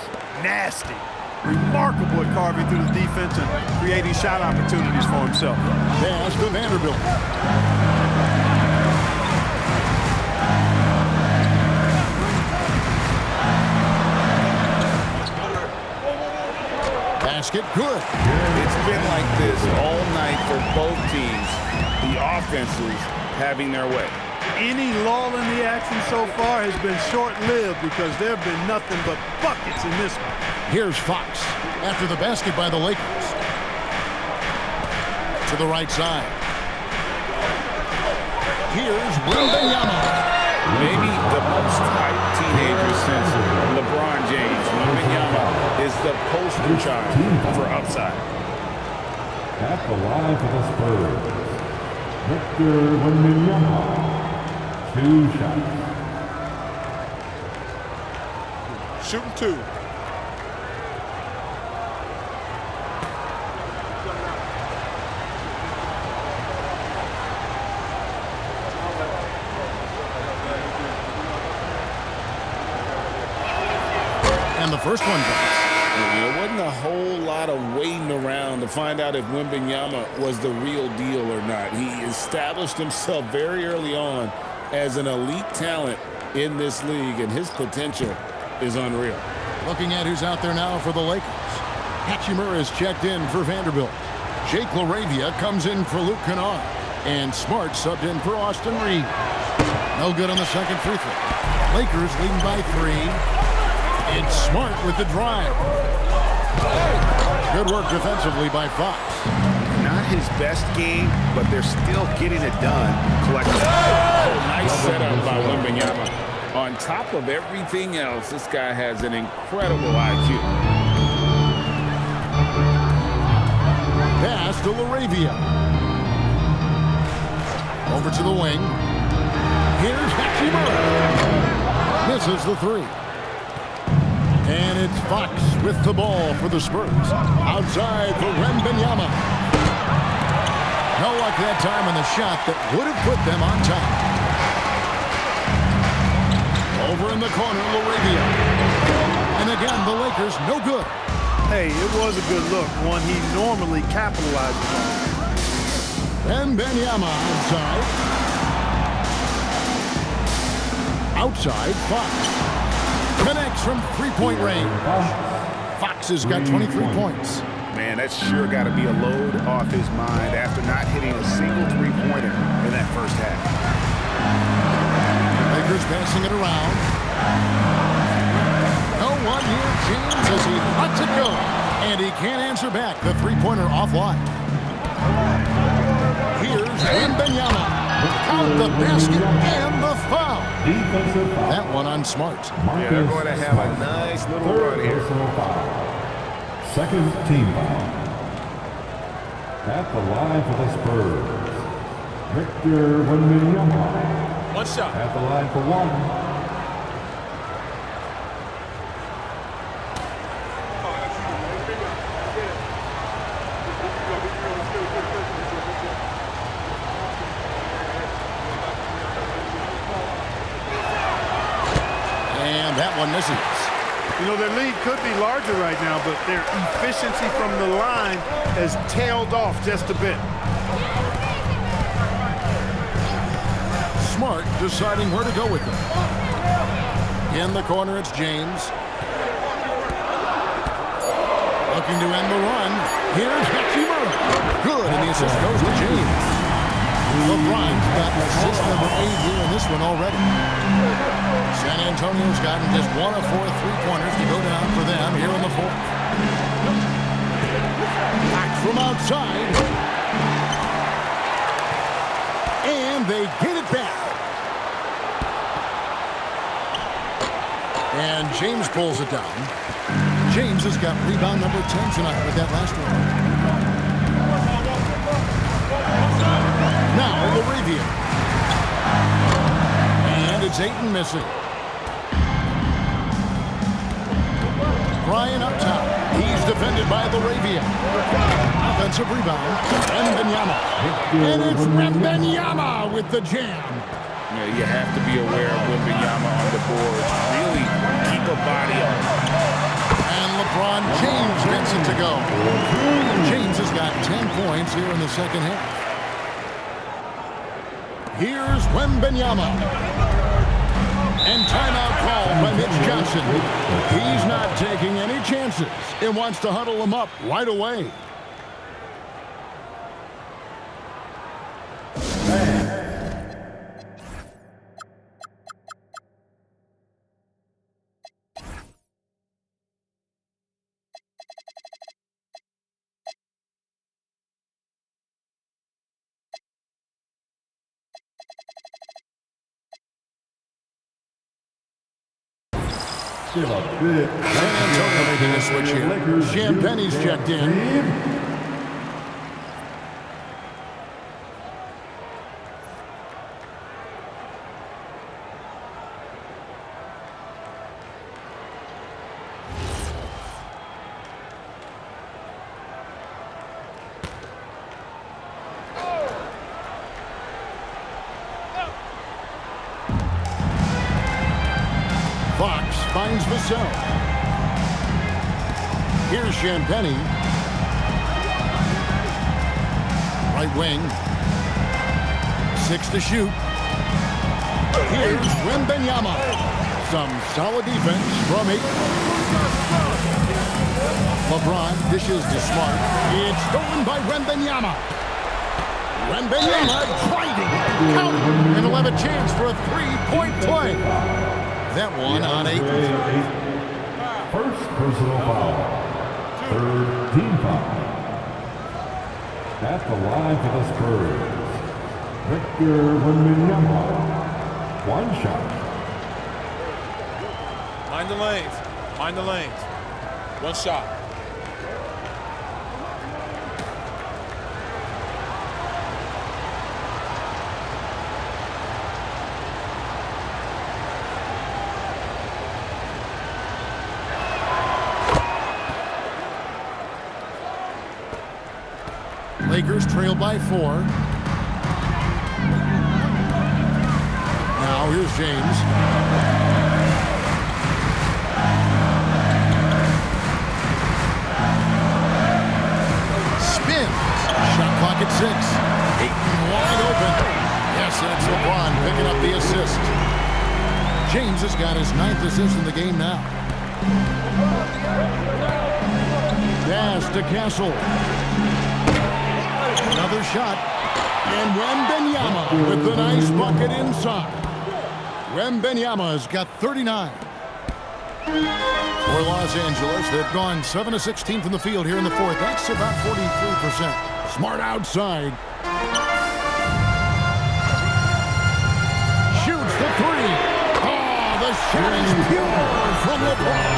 nasty. Remarkable at carving through the defense and creating shot opportunities for himself. Pass to Vanderbilt. Basket good. It's been like this all night for both teams. The offenses having their way. Any lull in the action so far has been short-lived because there have been nothing but buckets in this one. Here's Fox after the basket by the Lakers. To the right side. Here's Wembanyama. Maybe the most hyped teenager since LeBron James. Wembanyama is the poster child for upside. At the line for the Spurs, Victor Wembanyama. 2 shots. Shooting 2. And the first one goes. There wasn't a whole lot of waiting around to find out if Wembanyama was the real deal or not. He established himself very early on as an elite talent in this league, and his potential is unreal. Looking at who's out there now for the Lakers. Hachimura is checked in for Vanderbilt. Jake LaRavia comes in for Luke Kennard. And Smart subbed in for Austin Reeves. No good on the second free throw. Lakers leading by 3. It's Smart with the drive. Good work defensively by Fox. Not his best game, but they're still getting it done collectively. Oh, nice setup by Wembanyama. On top of everything else, this guy has an incredible IQ. Pass to LaRavia. Over to the wing. Here's Hachimura. Misses the 3. And it's Fox with the ball for the Spurs. Outside for Wembanyama. No luck that time on the shot that would have put them on top. Over in the corner, LaRavia. And again, the Lakers no good. Hey, it was a good look, one he normally capitalizes on. Wembanyama outside. Outside, Fox. Connects from three-point range. Fox has got 23 points. Man, that's sure got to be a load off his mind after not hitting a single three-pointer in that first half. Lakers passing it around. No one here. James as he lets it go. And he can't answer back. The three-pointer offline. Here's Wembanyama. Out the basket and the foul. That one on Smart. Yeah, they're going to have a nice little run here. Second team foul. At the line for the Spurs, Victor Wembanyama. One shot. At the line for one. And that one misses. You know, their lead could be larger right now, but their efficiency from the line has tailed off just a bit. Smart deciding where to go with them. In the corner, it's James. Looking to end the run. Here's Hachimura. Good, and the assist goes to James. LeBron's got assist number 8 here in this one already. San Antonio's gotten just 1 of 4 3-pointers to go down for them here in the fourth. Back from outside. And they get it back. And James pulls it down. James has got rebound number 10 tonight with that last one. Now Laravia. And it's Ayton missing. Brian up top. He's defended by Laravia. Offensive rebound. Wembanyama. And it's Wembanyama with the jam. You have to be aware of Wembanyama on the boards. Really keep a body on him. And LeBron James gets it to go. James has got 10 points here in the second half. Here's Wembanyama. And timeout called by Mitch Johnson. He's not taking any chances and wants to huddle him up right away. Give a big San Antonio making a switch here. Champagne's checked in. Fox finds Vassell. Here's Champagnie. Right wing. 6 to shoot. Here's Wembanyama. Some solid defense from 8. LeBron dishes to Smart. It's stolen by Wembanyama. Wembanyama driving. Count. And he'll have a chance for a 3-point play. That one on 8. First personal foul. Third team foul. At the line for the Spurs, Victor Wembanyama. One shot. Mind the lanes. Mind the lanes. One shot. Lakers trail by 4. Now here's James. Spins. Shot clock at 6. Ayton wide open. Yes, and it's LeBron picking up the assist. James has got his 9th assist in the game now. Pass to Castle. Another shot, and Wembanyama with the nice bucket inside. Wembanyama's got 39. For Los Angeles, they've gone 7 of 16 from the field here in the fourth. That's about 43%. Smart outside. Shoots the 3. Oh, the shot is pure from LeBron.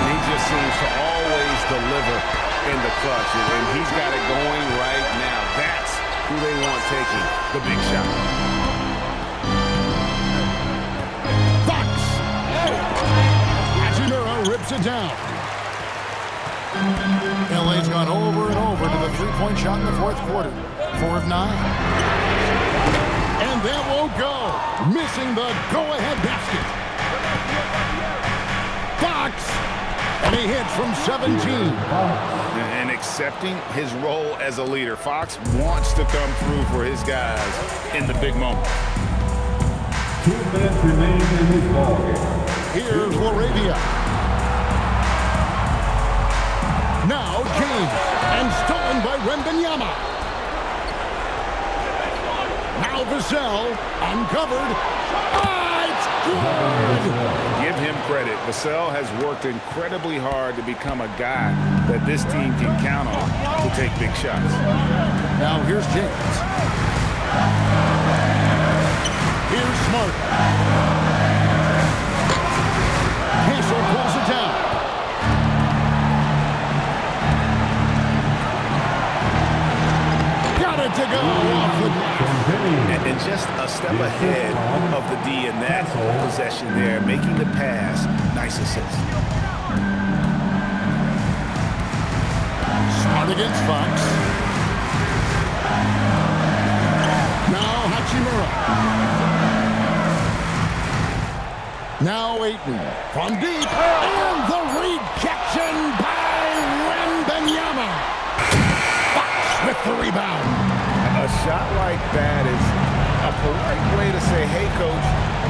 He just seems to always deliver in the clutch, and he's got it going right now. That's who they want taking the big shot. Fox! Hachimura rips it down. LA's gone over and over to the three-point shot in the fourth quarter. 4 of 9. And that won't go. Missing the go-ahead basket. Fox! And he hits from 17. And accepting his role as a leader. Fox wants to come through for his guys in the big moments. 2 minutes remain in this ballgame. Here's Laravia. Now James, and stolen by Wembanyama. Now Vassell, uncovered. It's good! Give him credit. Vassell has worked incredibly hard to become a guy that this team can count on to take big shots. Now here's James. Here's Smart. Castle pulls it down. Got it to go off the glass. And just a step ahead of the D in that possession there, making the pass. Nice assist. Smart against Fox. Now Hachimura. Now Ayton from deep. And the rejection by Wembanyama. Fox with the rebound. A shot like that is a polite way to say, hey, coach,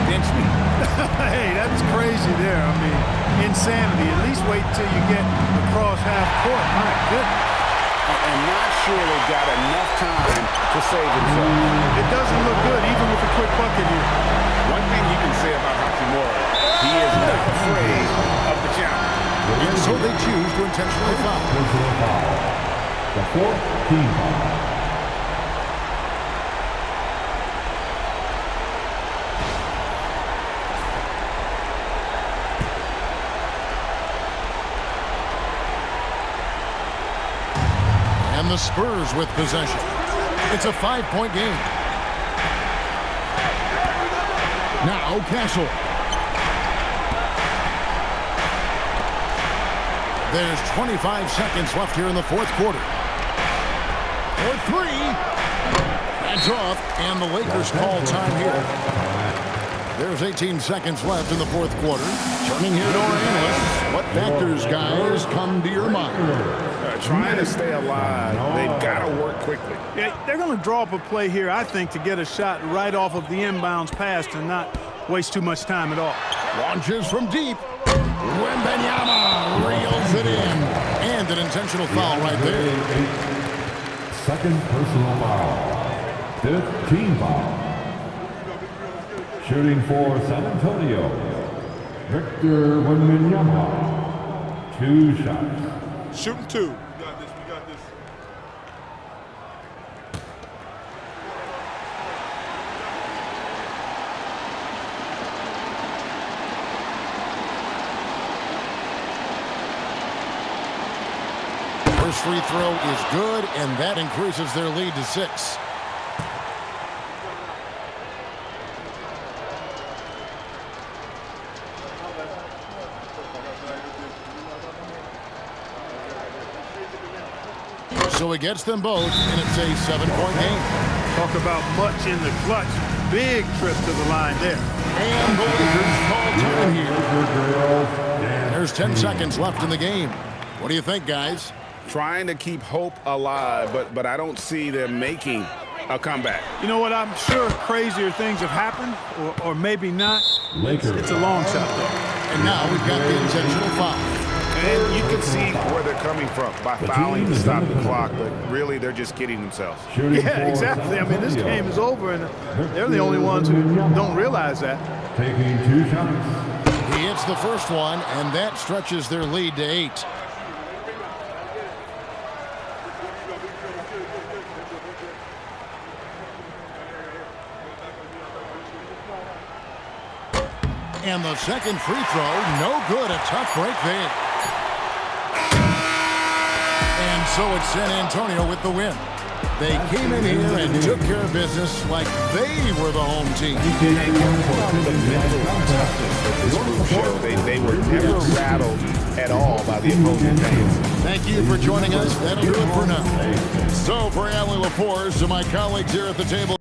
bench me. Hey, that's crazy there. I mean, insanity. At least wait until you get across half court. My goodness. And not sure they've got enough time to save themselves. It doesn't look good, even with a quick bucket here. One thing you can say about Hachimura, he is not afraid of the challenge. And so they choose to intentionally foul. The 4th team foul. And the Spurs with possession. It's a 5-point game. Now Castle. There's 25 seconds left here in the fourth quarter. For 3. That's off, and the Lakers call time here. There's 18 seconds left in the fourth quarter. Turning here to our analysts. What factors, guys, come to your mind? Trying to stay alive, they've got to work quickly. Yeah, they're going to draw up a play here, I think, to get a shot right off of the inbounds pass and not waste too much time at all. Launches from deep. Wembanyama reels it in. And an intentional foul right there. 2nd personal foul. 5th team foul. Shooting for San Antonio, Victor Wembanyama. 2 shots. Shooting 2. First free throw is good, and that increases their lead to 6. So he gets them both, and it's a 7-point game. Talk about much in the clutch. Big trip to the line there. And the Lakers call time here. There's 10 seconds left in the game. What do you think, guys? Trying to keep hope alive, but I don't see them making a comeback. You know what? I'm sure crazier things have happened, or maybe not. It's a long shot, though. And now we've got the intentional foul. And you can see where they're coming from by fouling to stop the clock, but really they're just kidding themselves. Yeah, exactly. I mean, this game is over, and they're the only ones who don't realize that. Taking 2 shots. He hits the first one, and that stretches their lead to 8. And the second free throw, no good. A tough break there. And so it's San Antonio with the win. They came in here and took care of business like they were the home team. The mental toughness that this group showed. They were never rattled at all by the opposing fans. Thank you for joining us. That'll do it for now. So for Alan LaForce and my colleagues here at the table.